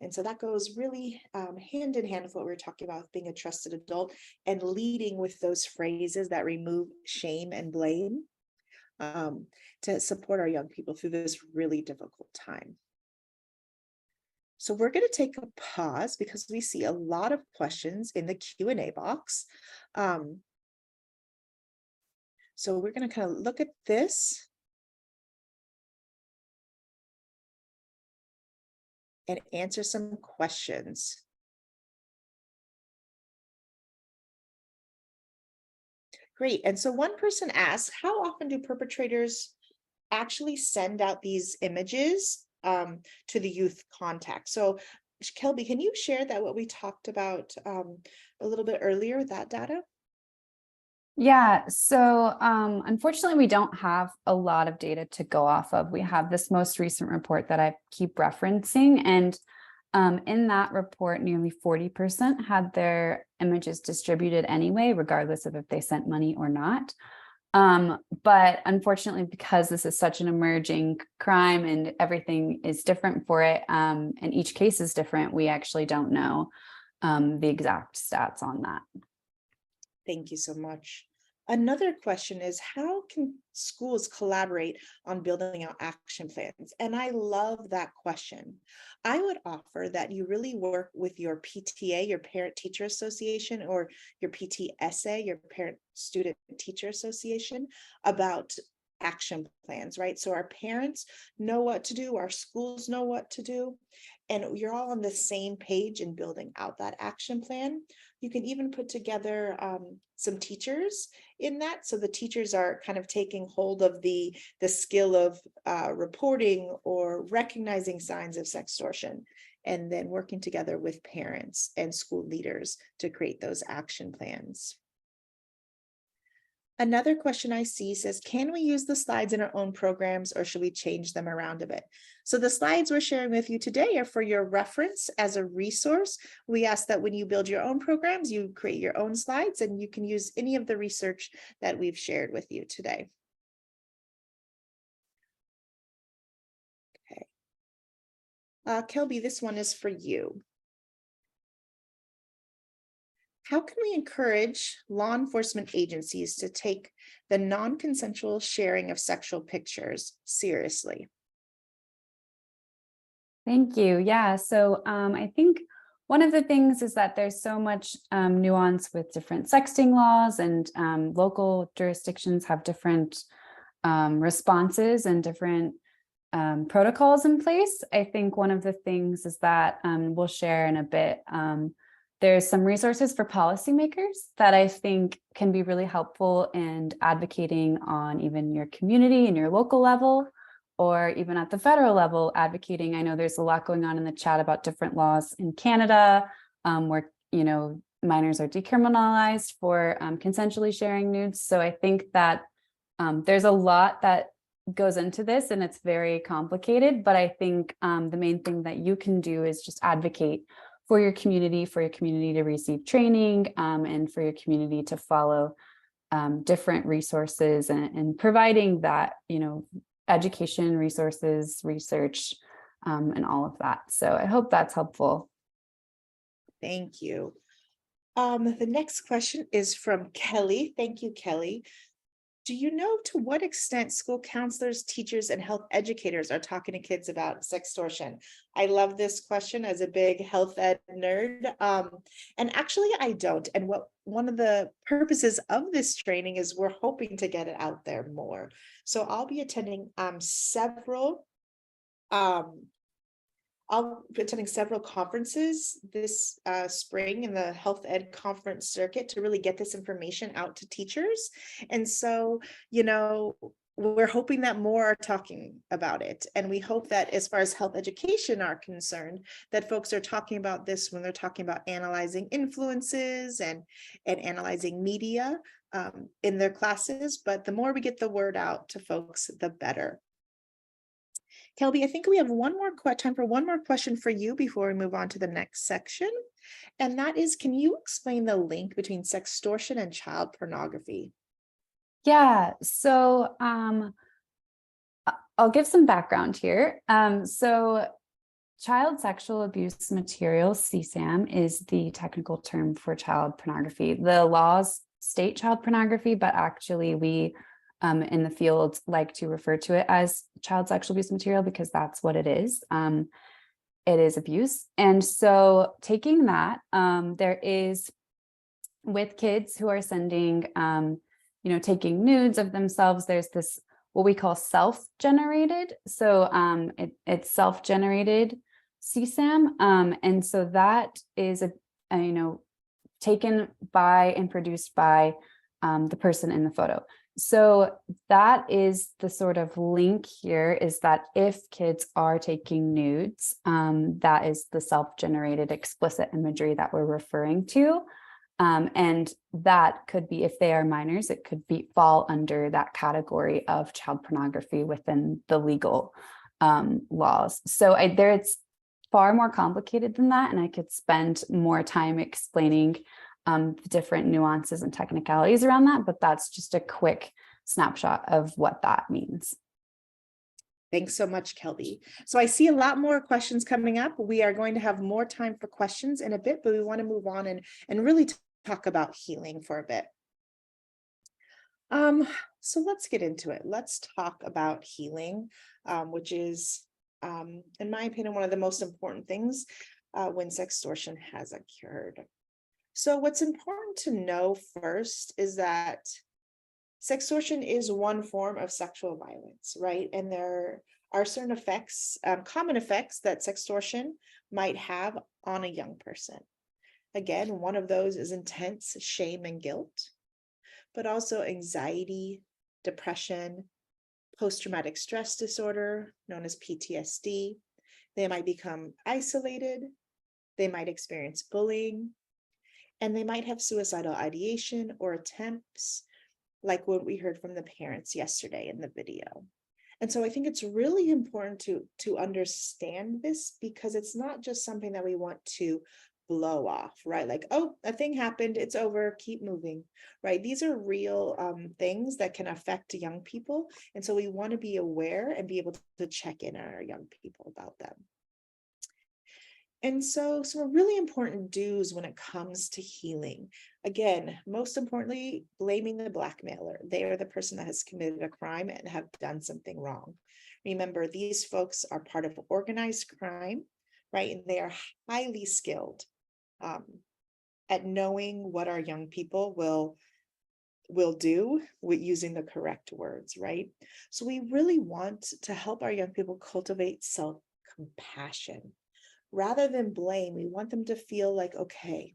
And so that goes really hand in hand with what we were talking about, being a trusted adult and leading with those phrases that remove shame and blame to support our young people through this really difficult time. So we're going to take a pause because we see a lot of questions in the Q&A box. So we're going to kind of look at this and answer some questions. Great. And so one person asked, how often do perpetrators actually send out these images to the youth contact? So Kelbi, can you share that what we talked about a little bit earlier with that data? Yeah, so unfortunately, we don't have a lot of data to go off of. We have this most recent report that I keep referencing, and in that report, nearly 40% had their images distributed anyway, regardless of if they sent money or not. But unfortunately, because this is such an emerging crime and everything is different for it, and each case is different, we actually don't know the exact stats on that. Thank you so much. Another question is, how can schools collaborate on building out action plans? And I love that question. I would offer that you really work with your PTA, your Parent Teacher Association, or your PTSA, your Parent Student Teacher Association, about action plans, right? So our parents know what to do, our schools know what to do, and you're all on the same page in building out that action plan. You can even put together some teachers in that. So the teachers are kind of taking hold of the skill of reporting or recognizing signs of sextortion, and then working together with parents and school leaders to create those action plans. Another question I see says, can we use the slides in our own programs, or should we change them around a bit? So the slides we're sharing with you today are for your reference as a resource. We ask that when you build your own programs, you create your own slides, and you can use any of the research that we've shared with you today. Okay. Kelbi, this one is for you. How can we encourage law enforcement agencies to take the non-consensual sharing of sexual pictures seriously? Thank you. Yeah, so I think one of the things is that there's so much nuance with different sexting laws, and local jurisdictions have different responses and different protocols in place. I think one of the things is that we'll share in a bit. There's some resources for policymakers that I think can be really helpful in advocating on even your community and your local level, or even at the federal level advocating. I know there's a lot going on in the chat about different laws in Canada where, you know, minors are decriminalized for consensually sharing nudes. So I think that there's a lot that goes into this, and it's very complicated, but I think the main thing that you can do is just advocate for your community to receive training, and for your community to follow different resources, and providing that, you know, education, resources, research, and all of that. So I hope that's helpful. Thank you. The next question is from Kelly. Thank you, Kelly. Do you know to what extent school counselors, teachers, and health educators are talking to kids about sextortion? I love this question as a big health ed nerd. And actually, I don't. And one of the purposes of this training is we're hoping to get it out there more. So I'll be attending several I'll be attending several conferences this spring in the health ed conference circuit to really get this information out to teachers. And so, we're hoping that more are talking about it. And we hope that as far as health education are concerned, that folks are talking about this when they're talking about analyzing influences and analyzing media in their classes. But the more we get the word out to folks, the better. Kelbi, I think we have time for one more question for you before we move on to the next section. And that is, can you explain the link between sextortion and child pornography? Yeah, so I'll give some background here. So child sexual abuse materials, CSAM, is the technical term for child pornography. The laws state child pornography, but actually we in the field like to refer to it as child sexual abuse material because that's what it is. It is abuse. And so taking that, there is with kids who are sending taking nudes of themselves, there's this, what we call self-generated. So it's self-generated CSAM. And so that is taken by and produced by the person in the photo. So that is the sort of link here, is that if kids are taking nudes, that is the self-generated explicit imagery that we're referring to. And that could be, if they are minors, it could fall under that category of child pornography within the legal laws. So it's far more complicated than that, and I could spend more time explaining the different nuances and technicalities around that, but that's just a quick snapshot of what that means. Thanks so much, Kelbi. So I see a lot more questions coming up. We are going to have more time for questions in a bit, but we want to move on and really talk about healing for a bit. So let's get into it. Let's talk about healing, which is, in my opinion, one of the most important things when sextortion has occurred. So what's important to know first is that sextortion is one form of sexual violence, right? And there are certain effects, common effects that sextortion might have on a young person. Again, one of those is intense shame and guilt, but also anxiety, depression, post-traumatic stress disorder, known as PTSD. They might become isolated, they might experience bullying, and they might have suicidal ideation or attempts, like what we heard from the parents yesterday in the video. And so I think it's really important to understand this, because it's not just something that we want to blow off, right? Like, oh, a thing happened, it's over, keep moving, right? These are real things that can affect young people. And so we want to be aware and be able to check in on our young people about them. And so some really important do's when it comes to healing. Again, most importantly, blaming the blackmailer. They are the person that has committed a crime and have done something wrong. Remember, these folks are part of organized crime, right? And they are highly skilled at knowing what our young people will do with using the correct words, right? So we really want to help our young people cultivate self-compassion. Rather than blame, we want them to feel like, okay,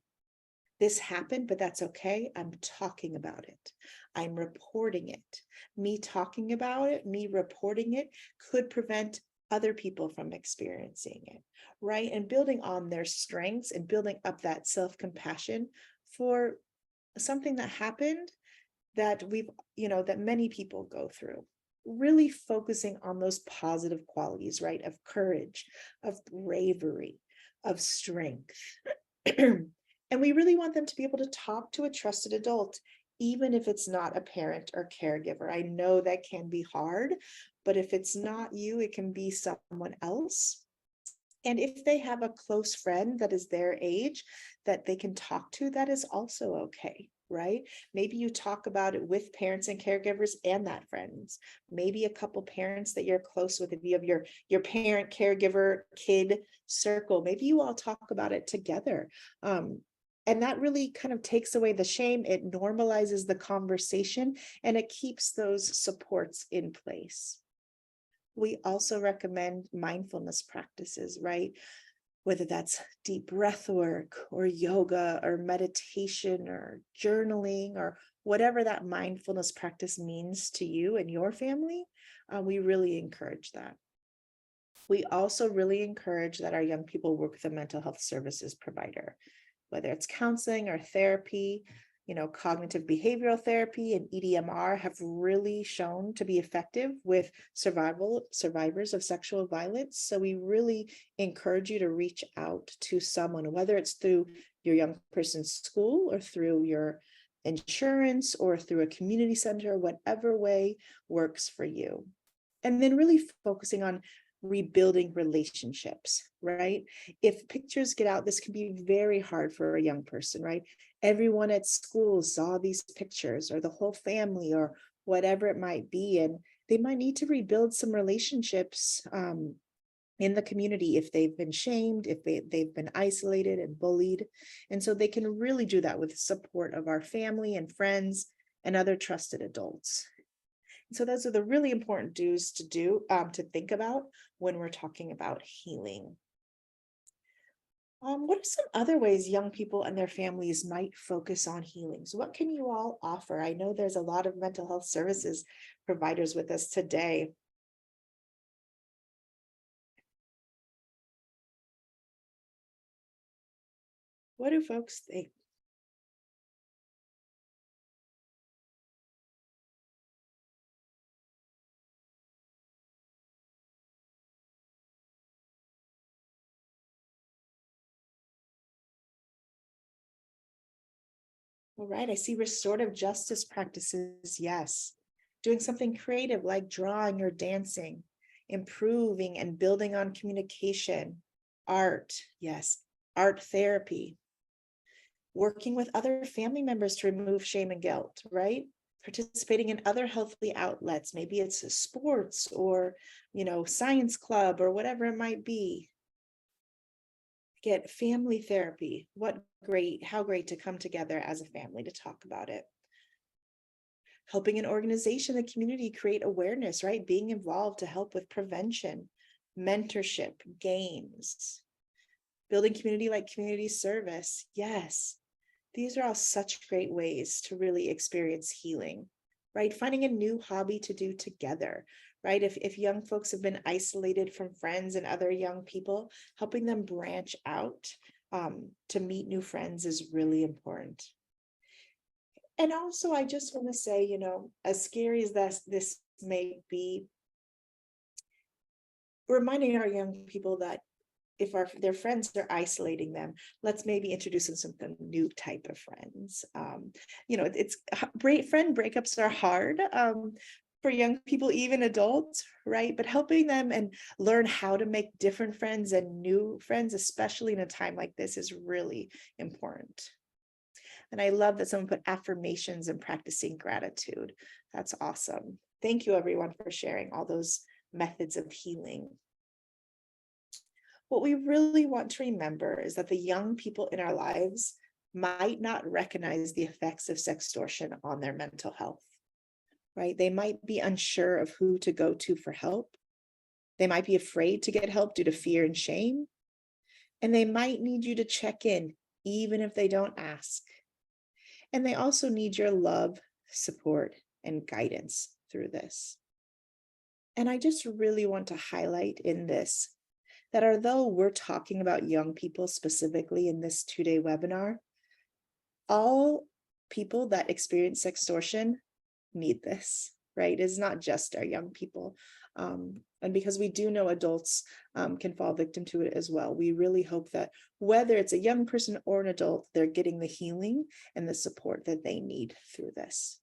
this happened, but that's okay. I'm talking about it. I'm reporting it. Me talking about it, me reporting it could prevent other people from experiencing it, right? And building on their strengths and building up that self-compassion for something that happened that that many people go through. Really focusing on those positive qualities, right? Of courage, of bravery, of strength. And we really want them to be able to talk to a trusted adult, even if it's not a parent or caregiver. I know that can be hard, but if it's not you, it can be someone else. And if they have a close friend that is their age that they can talk to, that is also okay, right? Maybe you talk about it with parents and caregivers and that friends. Maybe a couple parents that you're close with, if you have your parent, caregiver, kid circle, maybe you all talk about it together. And that really kind of takes away the shame. It normalizes the conversation and it keeps those supports in place. We also recommend mindfulness practices, right? Whether that's deep breath work or yoga or meditation or journaling or whatever that mindfulness practice means to you and your family, we really encourage that. We also really encourage that our young people work with a mental health services provider, whether it's counseling or therapy. Cognitive behavioral therapy and EDMR have really shown to be effective with survivors of sexual violence. So we really encourage you to reach out to someone, whether it's through your young person's school or through your insurance or through a community center, whatever way works for you. And then really focusing on rebuilding relationships, right? If pictures get out, this can be very hard for a young person, right? Everyone at school saw these pictures, or the whole family, or whatever it might be, and they might need to rebuild some relationships in the community if they've been shamed, if they've been isolated and bullied. And so they can really do that with support of our family and friends and other trusted adults. So those are the really important do's to think about when we're talking about healing. What are some other ways young people and their families might focus on healing? So what can you all offer? I know there's a lot of mental health services providers with us today. What do folks think? All right, I see restorative justice practices, yes. Doing something creative like drawing or dancing, improving and building on communication, art, yes, art therapy. Working with other family members to remove shame and guilt, right? Participating in other healthy outlets, maybe it's a sports or, science club or whatever it might be. Get family therapy. How great to come together as a family to talk about it. Helping an organization, the community create awareness, right? Being involved to help with prevention, mentorship, games. Building community like community service. Yes, these are all such great ways to really experience healing, right? Finding a new hobby to do together, right? If young folks have been isolated from friends and other young people, helping them branch out to meet new friends is really important. And also, I just want to say, as scary as this may be, reminding our young people that if their friends are isolating them, let's maybe introduce them some new type of friends. It's friend breakups are hard for young people, even adults, right? But helping them and learn how to make different friends and new friends, especially in a time like this, is really important. And I love that someone put affirmations and practicing gratitude. That's awesome. Thank you, everyone, for sharing all those methods of healing. What we really want to remember is that the young people in our lives might not recognize the effects of sextortion on their mental health, right? They might be unsure of who to go to for help. They might be afraid to get help due to fear and shame. And they might need you to check in, even if they don't ask. And they also need your love, support, and guidance through this. And I just really want to highlight in this that although we're talking about young people specifically in this 2-day webinar, all people that experience sextortion need this, right? It's not just our young people. And because we do know adults can fall victim to it as well, we really hope that whether it's a young person or an adult, they're getting the healing and the support that they need through this.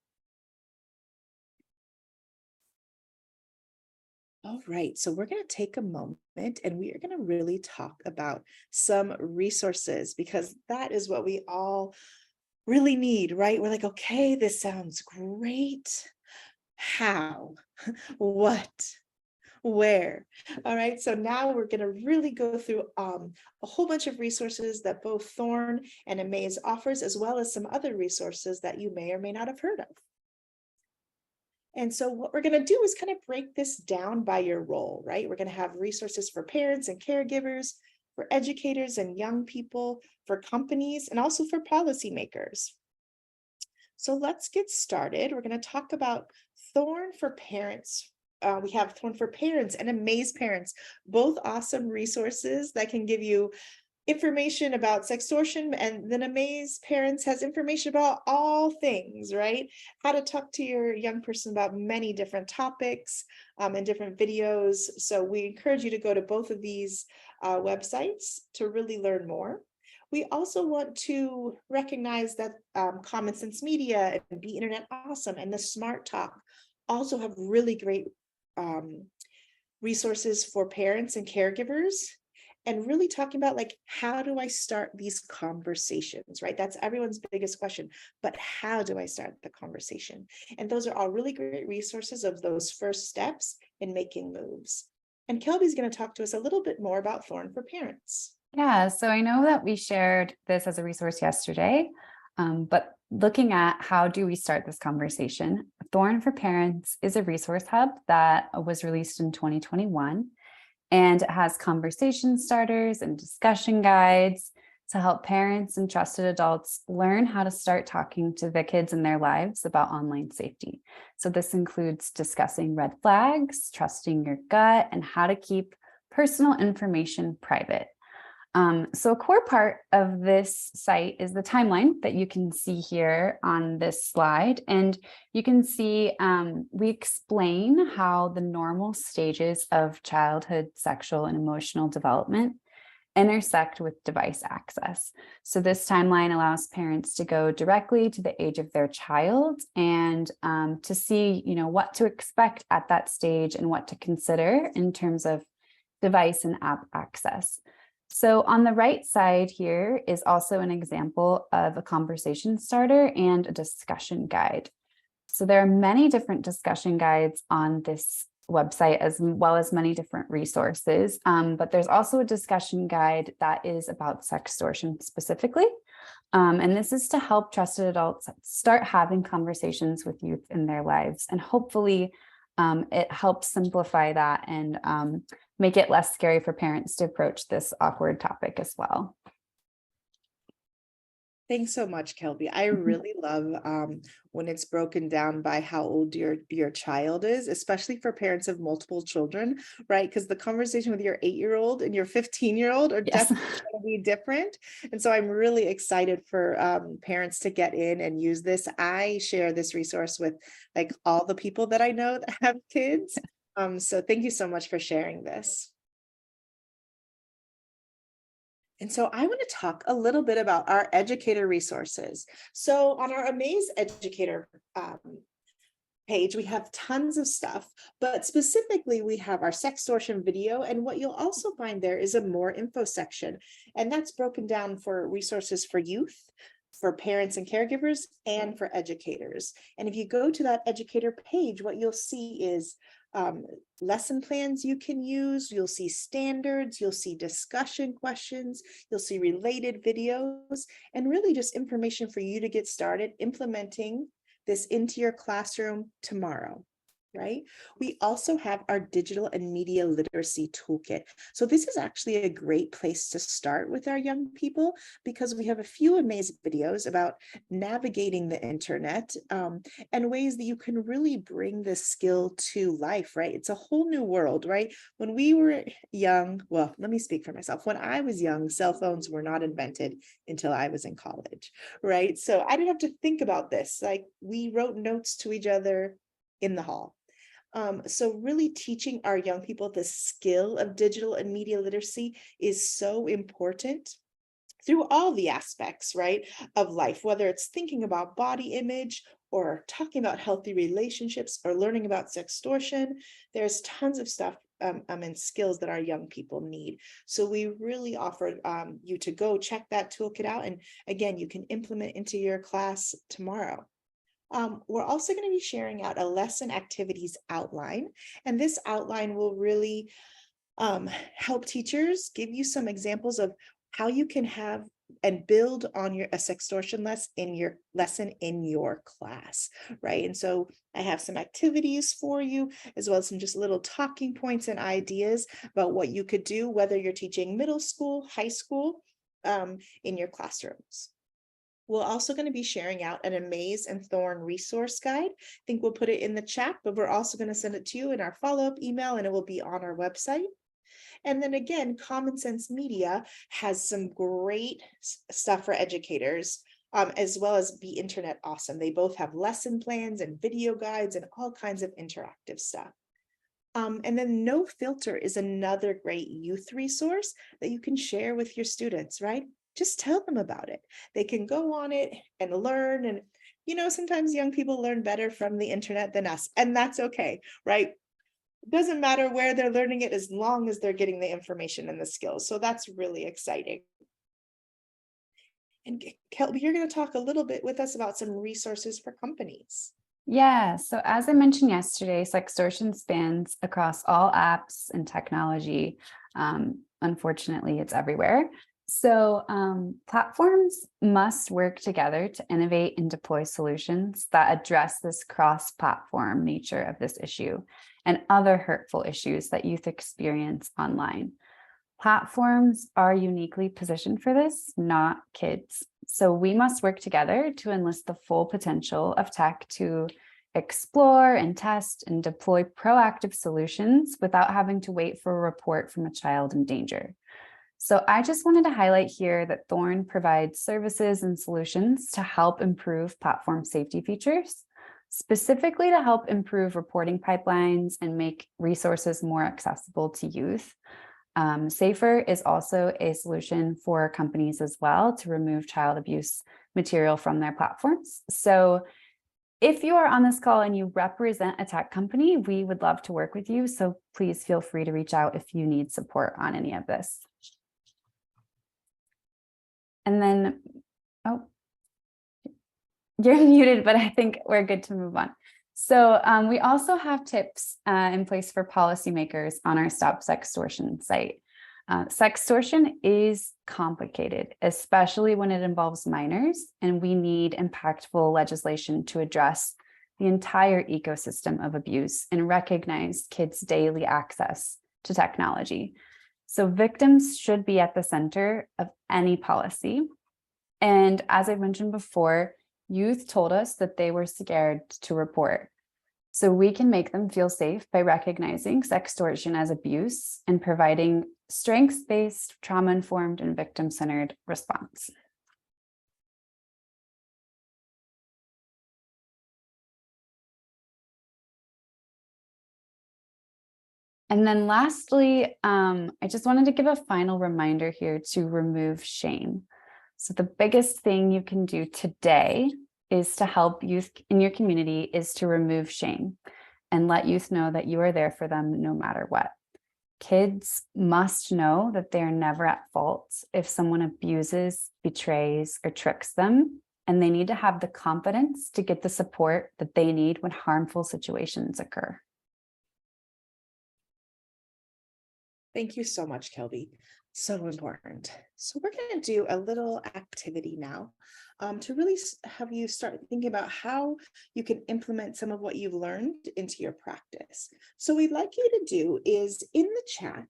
All right, so we're going to take a moment and we are going to really talk about some resources, because that is what we all really need, right? We're like, okay, this sounds great. How? What? Where? All right, so now we're going to really go through a whole bunch of resources that both THORN and AMAZE offers, as well as some other resources that you may or may not have heard of. And so what we're going to do is kind of break this down by your role, right? We're going to have resources for parents and caregivers, for educators and young people, for companies, and also for policymakers. So let's get started. We're going to talk about THORN for parents. We have THORN for parents and AMAZE parents, both awesome resources that can give you information about sextortion, and then AMAZE parents has information about all things, right? How to talk to your young person about many different topics and different videos. So we encourage you to go to both of these websites to really learn more. We also want to recognize that Common Sense Media and Be Internet Awesome and the Smart Talk also have really great resources for parents and caregivers, and really talking about like, how do I start these conversations, right? That's everyone's biggest question, but how do I start the conversation? And those are all really great resources of those first steps in making moves. And Kelbi's going to talk to us a little bit more about THORN for parents. Yeah, so I know that we shared this as a resource yesterday, but looking at how do we start this conversation, THORN for Parents is a resource hub that was released in 2021, and it has conversation starters and discussion guides to help parents and trusted adults learn how to start talking to the kids in their lives about online safety. So this includes discussing red flags, trusting your gut, and how to keep personal information private. So a core part of this site is the timeline that you can see here on this slide. And you can see we explain how the normal stages of childhood sexual and emotional development intersect with device access. So this timeline allows parents to go directly to the age of their child and to see, what to expect at that stage and what to consider in terms of device and app access. So on the right side here is also an example of a conversation starter and a discussion guide. So there are many different discussion guides on this website, as well as many different resources, but there's also a discussion guide that is about sextortion specifically. And this is to help trusted adults start having conversations with youth in their lives. And hopefully it helps simplify that and make it less scary for parents to approach this awkward topic as well. Thanks so much, Kelbi. I really love when it's broken down by how old your child is, especially for parents of multiple children, right? Because the conversation with your 8-year-old and your 15-year-old are definitely going to be different. And so I'm really excited for parents to get in and use this. I share this resource with like all the people that I know that have kids. So thank you so much for sharing this. And so I want to talk a little bit about our educator resources. So on our AMAZE educator page, we have tons of stuff, but specifically we have our sextortion video. And what you'll also find there is a more info section. And that's broken down for resources for youth, for parents and caregivers, and for educators. And if you go to that educator page, what you'll see is lesson plans you can use, you'll see standards, you'll see discussion questions, you'll see related videos, and really just information for you to get started implementing this into your classroom tomorrow. Right? We also have our digital and media literacy toolkit. So this is actually a great place to start with our young people, because we have a few amazing videos about navigating the internet and ways that you can really bring this skill to life, right? It's a whole new world, right? When we were young, well, let me speak for myself. When I was young, cell phones were not invented until I was in college, right? So I didn't have to think about this. Like, we wrote notes to each other in the hall. So really teaching our young people the skill of digital and media literacy is so important through all the aspects, right, of life, whether it's thinking about body image or talking about healthy relationships or learning about sextortion. There's tons of stuff and skills that our young people need. So we really offer you to go check that toolkit out. And again, you can implement into your class tomorrow. We're also going to be sharing out a lesson activities outline, and this outline will really help teachers give you some examples of how you can have and build on a Sextortion lesson in your class, right? And so I have some activities for you, as well as some just little talking points and ideas about what you could do, whether you're teaching middle school, high school, in your classrooms. We're also going to be sharing out an AMAZE and THORN resource guide. I think we'll put it in the chat, but we're also going to send it to you in our follow-up email, and it will be on our website. And then again, Common Sense Media has some great stuff for educators, as well as Be Internet Awesome. They both have lesson plans and video guides and all kinds of interactive stuff. And then No Filter is another great youth resource that you can share with your students, right? Just tell them about it. They can go on it and learn. And, sometimes young people learn better from the internet than us, and that's okay, right? It doesn't matter where they're learning it as long as they're getting the information and the skills. So that's really exciting. And Kelbi, you're going to talk a little bit with us about some resources for companies. Yeah, so as I mentioned yesterday, Sextortion spans across all apps and technology. Unfortunately, it's everywhere. So platforms must work together to innovate and deploy solutions that address this cross-platform nature of this issue and other hurtful issues that youth experience online. Platforms are uniquely positioned for this, not kids. So we must work together to enlist the full potential of tech to explore and test and deploy proactive solutions without having to wait for a report from a child in danger. So I just wanted to highlight here that THORN provides services and solutions to help improve platform safety features, specifically to help improve reporting pipelines and make resources more accessible to youth. Safer is also a solution for companies as well to remove child abuse material from their platforms. So if you are on this call and you represent a tech company, we would love to work with you. So please feel free to reach out if you need support on any of this. And then, oh, you're muted, but I think we're good to move on. So we also have tips in place for policymakers on our Stop Sextortion site. Sextortion is complicated, especially when it involves minors, and we need impactful legislation to address the entire ecosystem of abuse and recognize kids' daily access to technology. So victims should be at the center of any policy. And as I mentioned before, youth told us that they were scared to report. So we can make them feel safe by recognizing sextortion as abuse and providing strengths-based, trauma-informed, and victim-centered response. And then lastly, I just wanted to give a final reminder here to remove shame. So the biggest thing you can do today is to help youth in your community is to remove shame and let youth know that you are there for them no matter what. Kids must know that they are never at fault if someone abuses, betrays, or tricks them, and they need to have the confidence to get the support that they need when harmful situations occur. Thank you so much, Kelbi. So important. So we're going to do a little activity now to really have you start thinking about how you can implement some of what you've learned into your practice. So we'd like you to do is in the chat,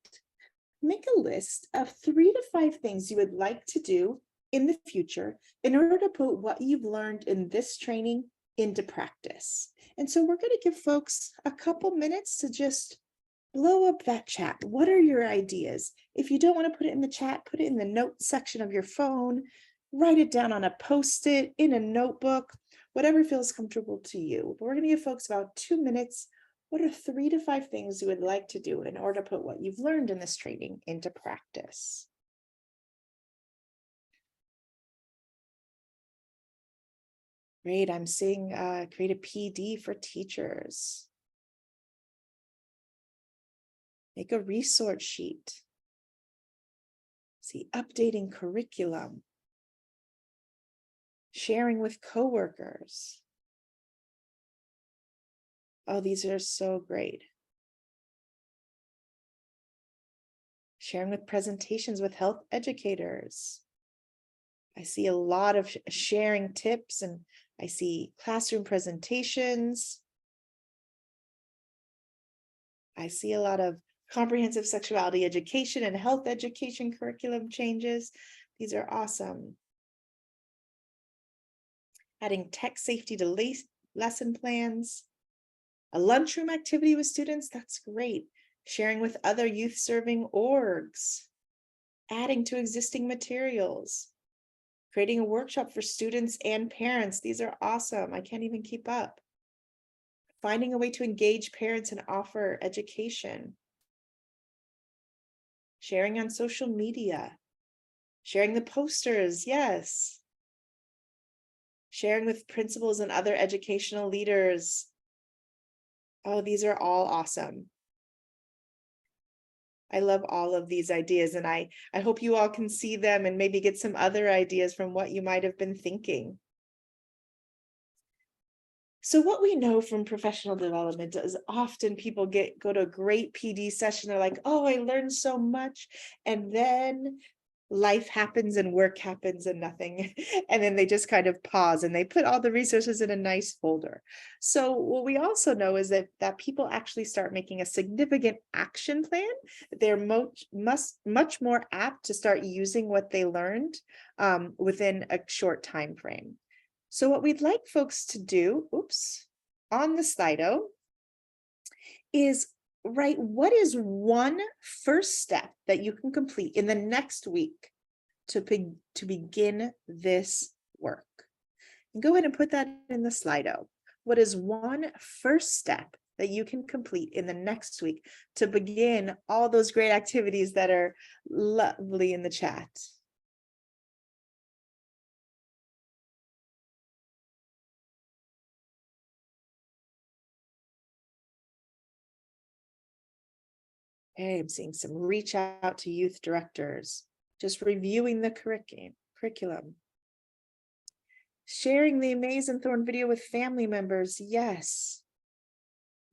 make a list of 3 to 5 things you would like to do in the future in order to put what you've learned in this training into practice. And so we're going to give folks a couple minutes to just blow up that chat. What are your ideas? If you don't want to put it in the chat, put it in the notes section of your phone, write it down on a Post-it, in a notebook, whatever feels comfortable to you. But we're going to give folks about 2 minutes. What are 3 to 5 things you would like to do in order to put what you've learned in this training into practice? Great, I'm seeing create a PD for teachers. Make a resource sheet. See, updating curriculum. Sharing with coworkers. Oh, these are so great. Sharing with presentations with health educators. I see a lot of sharing tips, and I see classroom presentations. I see a lot of comprehensive sexuality education and health education curriculum changes. These are awesome. Adding tech safety to lesson plans. A lunchroom activity with students, that's great. Sharing with other youth serving orgs. Adding to existing materials. Creating a workshop for students and parents. These are awesome. I can't even keep up. Finding a way to engage parents and offer education. Sharing on social media. Sharing the posters, yes. Sharing with principals and other educational leaders. Oh, these are all awesome. I love all of these ideas, and I hope you all can see them and maybe get some other ideas from what you might have been thinking. So what we know from professional development is often people go to a great PD session. They're like, oh, I learned so much. And then life happens and work happens and nothing. And then they just kind of pause and they put all the resources in a nice folder. So what we also know is that people actually start making a significant action plan. They're much more apt to start using what they learned within a short time frame. So what we'd like folks to do, on the Slido, is write what is one first step that you can complete in the next week to begin this work. And go ahead and put that in the Slido. What is one first step that you can complete in the next week to begin all those great activities that are lovely in the chat? Okay, I'm seeing some reach out to youth directors, just reviewing the curriculum. Sharing the AMAZE and THORN video with family members, yes.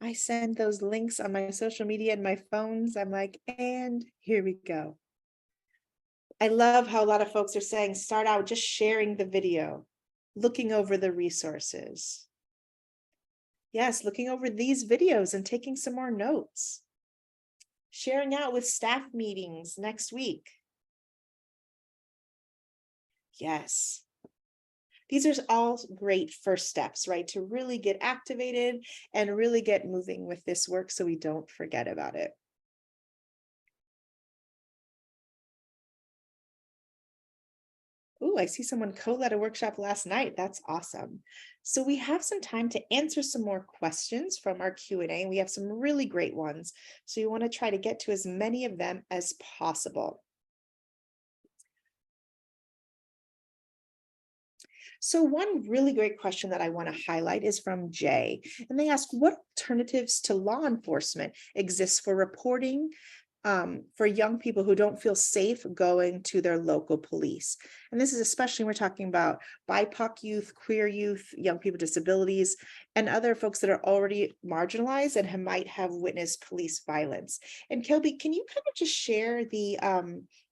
I send those links on my social media and my phones. I'm like, and here we go. I love how a lot of folks are saying, start out just sharing the video, looking over the resources. Yes, looking over these videos and taking some more notes. Sharing out with staff meetings next week. Yes. These are all great first steps, right? To really get activated and really get moving with this work so we don't forget about it. Ooh, I see someone co-led a workshop last night. That's awesome. So we have some time to answer some more questions from our Q&A. We have some really great ones. So you want to try to get to as many of them as possible. So one really great question that I want to highlight is from Jay. And they ask, what alternatives to law enforcement exist for reporting for young people who don't feel safe going to their local police? And this is especially, we're talking about BIPOC youth, queer youth, young people with disabilities, and other folks that are already marginalized and who might have witnessed police violence. And Kelbi, can you kind of just share the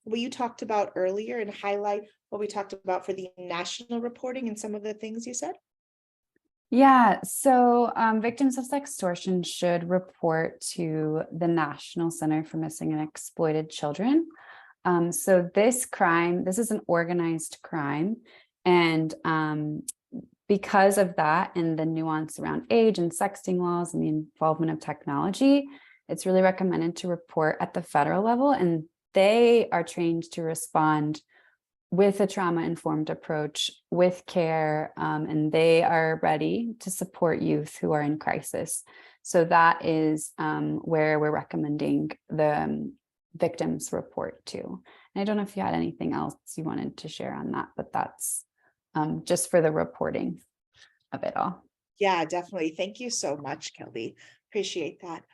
what you talked about earlier and highlight what we talked about for the national reporting and some of the things you said? Yeah, so victims of sextortion should report to the National Center for Missing and Exploited Children. So this is an organized crime. And because of that and the nuance around age and sexting laws and the involvement of technology, it's really recommended to report at the federal level, and they are trained to respond with a trauma-informed approach, with care, and they are ready to support youth who are in crisis. So that is where we're recommending the victims report to. And I don't know if you had anything else you wanted to share on that, but that's just for the reporting of it all. Yeah, definitely. Thank you so much, Kelbi. Appreciate that.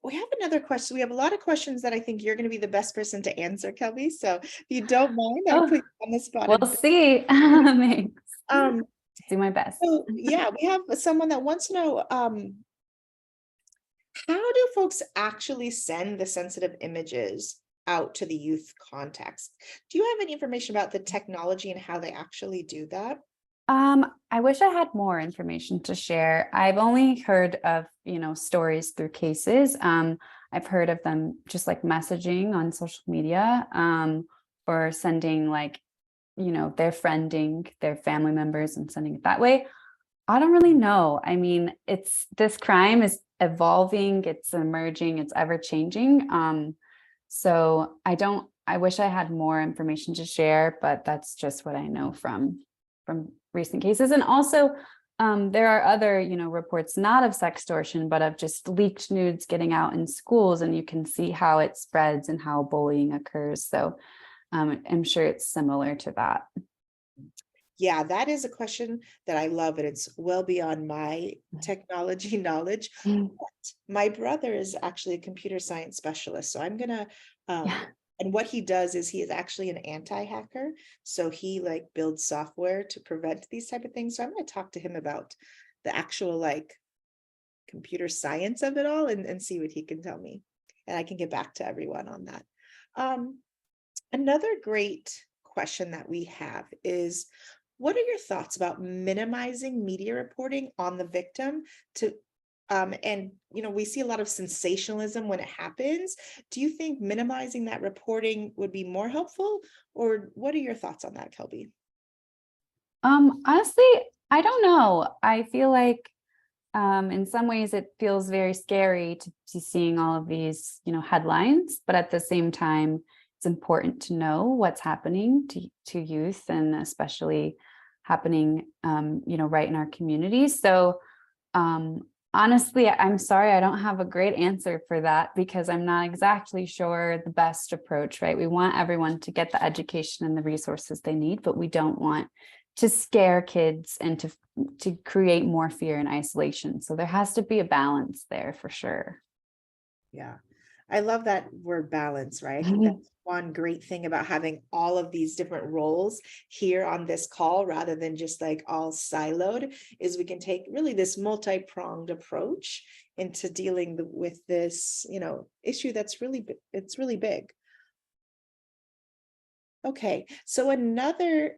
We have another question. We have a lot of questions that I think you're going to be the best person to answer, Kelbi. So if you don't mind, I'll put you on the spot. We'll see. Thanks. Do my best. So yeah, we have someone that wants to know, how do folks actually send the sensitive images out to the youth context. Do you have any information about the technology and how they actually do that? I wish I had more information to share. I've only heard of, stories through cases. I've heard of them just like messaging on social media, or sending they're friending their family members and sending it that way. I don't really know. I mean, this crime is evolving, it's emerging, it's ever changing. So I wish I had more information to share, but that's just what I know from recent cases. And also, there are other, reports not of sextortion, but of just leaked nudes getting out in schools, and you can see how it spreads and how bullying occurs. So I'm sure it's similar to that. Yeah, that is a question that I love, and it's well beyond my technology knowledge. But my brother is actually a computer science specialist, so I'm gonna and what he does is he is actually an anti-hacker. So he builds software to prevent these type of things. So I'm going to talk to him about the actual computer science of it all and see what he can tell me. And I can get back to everyone on that. Another great question that we have is, what are your thoughts about minimizing media reporting on the victim to and we see a lot of sensationalism when it happens. Do you think minimizing that reporting would be more helpful, or what are your thoughts on that, Kelbi? Honestly, I don't know. I feel like in some ways it feels very scary to be seeing all of these, headlines, but at the same time, it's important to know what's happening to youth, and especially happening, right in our communities. So honestly, I'm sorry, I don't have a great answer for that, because I'm not exactly sure the best approach, right? We want everyone to get the education and the resources they need, but we don't want to scare kids and to create more fear and isolation. So there has to be a balance there for sure. Yeah, I love that word balance, right? I think that's one great thing about having all of these different roles here on this call, rather than just all siloed, is we can take really this multi-pronged approach into dealing with this, issue that's really big. Okay, so another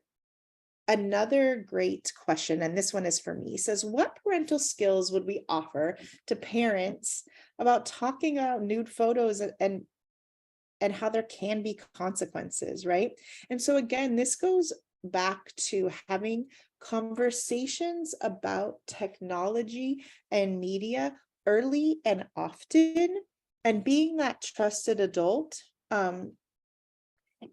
great question, and this one is for me, says, what parental skills would we offer to parents about talking about nude photos and how there can be consequences, right? And so again, this goes back to having conversations about technology and media early and often, and being that trusted adult, and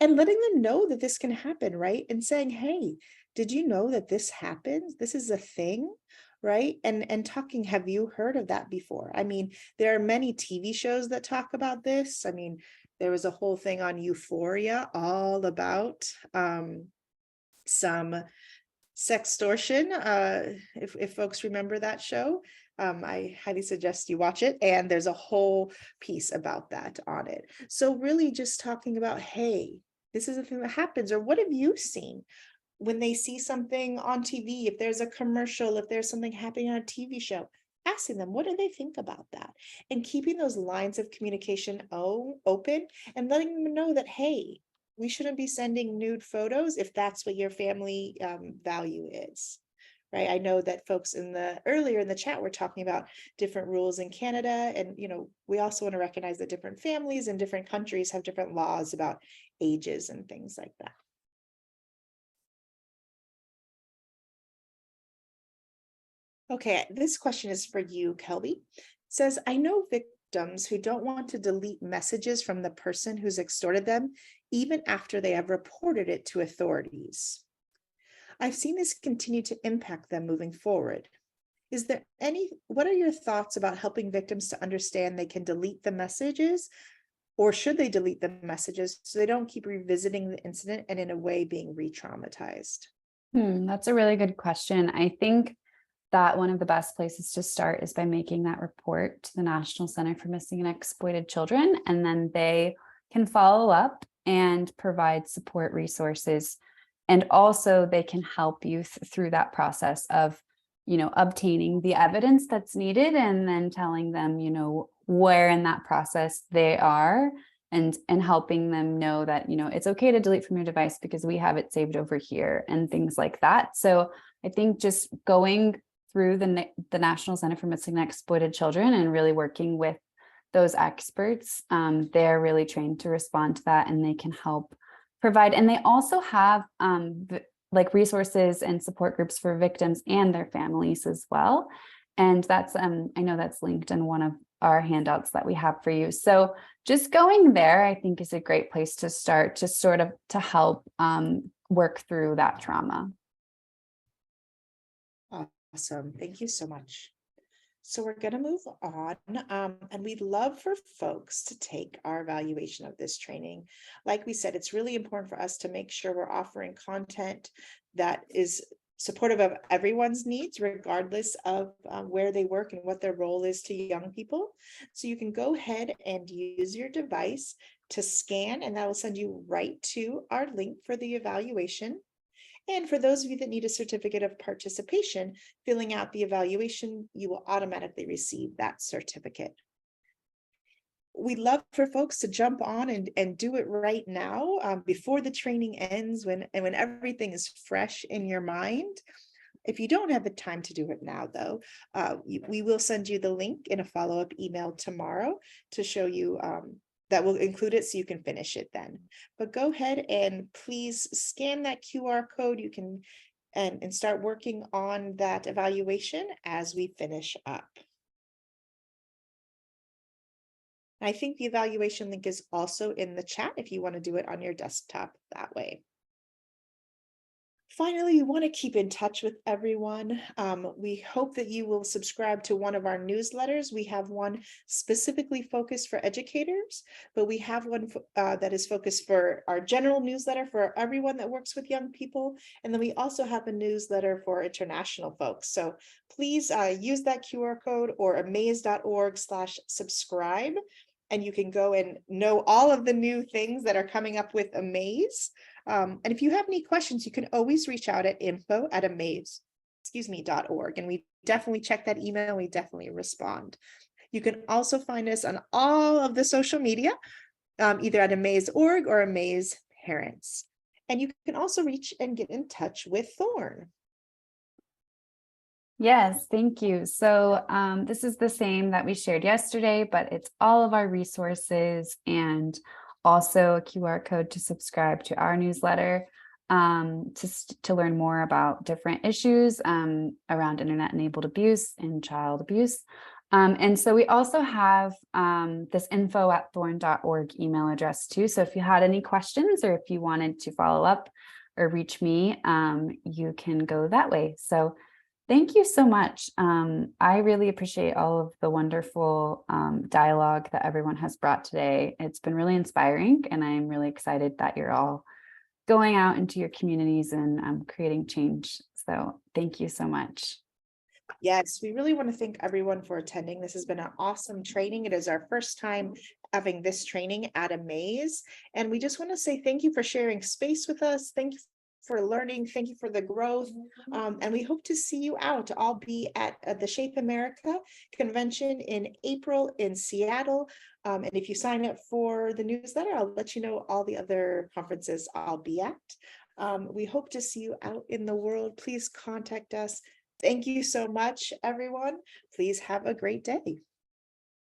letting them know that this can happen, right? And saying, hey, did you know that this happens? This is a thing, right? And talking, have you heard of that before? I mean, there are many TV shows that talk about this. I mean, there was a whole thing on Euphoria all about some sextortion. If folks remember that show, I highly suggest you watch it. And there's a whole piece about that on it. So really just talking about, hey, this is a thing that happens, or what have you seen when they see something on TV? If there's a commercial, if there's something happening on a TV show, asking them, what do they think about that? And keeping those lines of communication open, and letting them know that, hey, we shouldn't be sending nude photos if that's what your family value is, right? I know that folks earlier in the chat were talking about different rules in Canada, and we also want to recognize that different families in different countries have different laws about ages and things like that. Okay, this question is for you, Kelbi. It says, I know victims who don't want to delete messages from the person who's extorted them, even after they have reported it to authorities. I've seen this continue to impact them moving forward. What are your thoughts about helping victims to understand they can delete the messages, or should they delete the messages so they don't keep revisiting the incident and in a way being re-traumatized? That's a really good question. I think that one of the best places to start is by making that report to the National Center for Missing and Exploited Children, and then they can follow up and provide support resources. And also they can help you through that process of, obtaining the evidence that's needed, and then telling them, where in that process they are, and helping them know that, it's okay to delete from your device because we have it saved over here and things like that. So I think just going through the National Center for Missing and Exploited Children and really working with those experts, they're really trained to respond to that, and they can help provide. And they also have like resources and support groups for victims and their families as well. And that's I know that's linked in one of our handouts that we have for you. So just going there, I think, is a great place to start, to sort of to help work through that trauma. Awesome. Thank you so much. So we're going to move on, and we'd love for folks to take our evaluation of this training. Like we said, it's really important for us to make sure we're offering content that is supportive of everyone's needs, regardless of where they work and what their role is to young people. So you can go ahead and use your device to scan, and that will send you right to our link for the evaluation. And for those of you that need a certificate of participation, filling out the evaluation, you will automatically receive that certificate. We'd love for folks to jump on and do it right now, before the training ends, when everything is fresh in your mind. If you don't have the time to do it now, though, we will send you the link in a follow-up email tomorrow to show you that will include it so you can finish it then. But go ahead and please scan that QR code. You can and start working on that evaluation as we finish up. I think the evaluation link is also in the chat if you want to do it on your desktop that way. Finally, we want to keep in touch with everyone. We hope that you will subscribe to one of our newsletters. We have one specifically focused for educators, but we have one that is focused for our general newsletter for everyone that works with young people. And then we also have a newsletter for international folks. So please use that QR code or amaze.org/subscribe. And you can go and know all of the new things that are coming up with AMAZE. And if you have any questions, you can always reach out at info@amaze.org. And we definitely check that email. We definitely respond. You can also find us on all of the social media, either at AMAZE.org or AMAZE Parents. And you can also reach and get in touch with THORN. Yes, thank you. So this is the same that we shared yesterday, but it's all of our resources and also a QR code to subscribe to our newsletter to learn more about different issues around internet-enabled abuse and child abuse. And so we also have this info@thorn.org email address too. So if you had any questions or if you wanted to follow up or reach me, you can go that way. So thank you so much. I really appreciate all of the wonderful dialogue that everyone has brought today. It's been really inspiring, and I'm really excited that you're all going out into your communities and creating change. So thank you so much. Yes, we really want to thank everyone for attending. This has been an awesome training. It is our first time having this training at AMAZE. And we just want to say thank you for sharing space with us. Thank you for learning. Thank you for the growth. And we hope to see you out. I'll be at the Shape America convention in April in Seattle. And if you sign up for the newsletter, I'll let you know all the other conferences I'll be at. We hope to see you out in the world. Please contact us. Thank you so much, everyone. Please have a great day.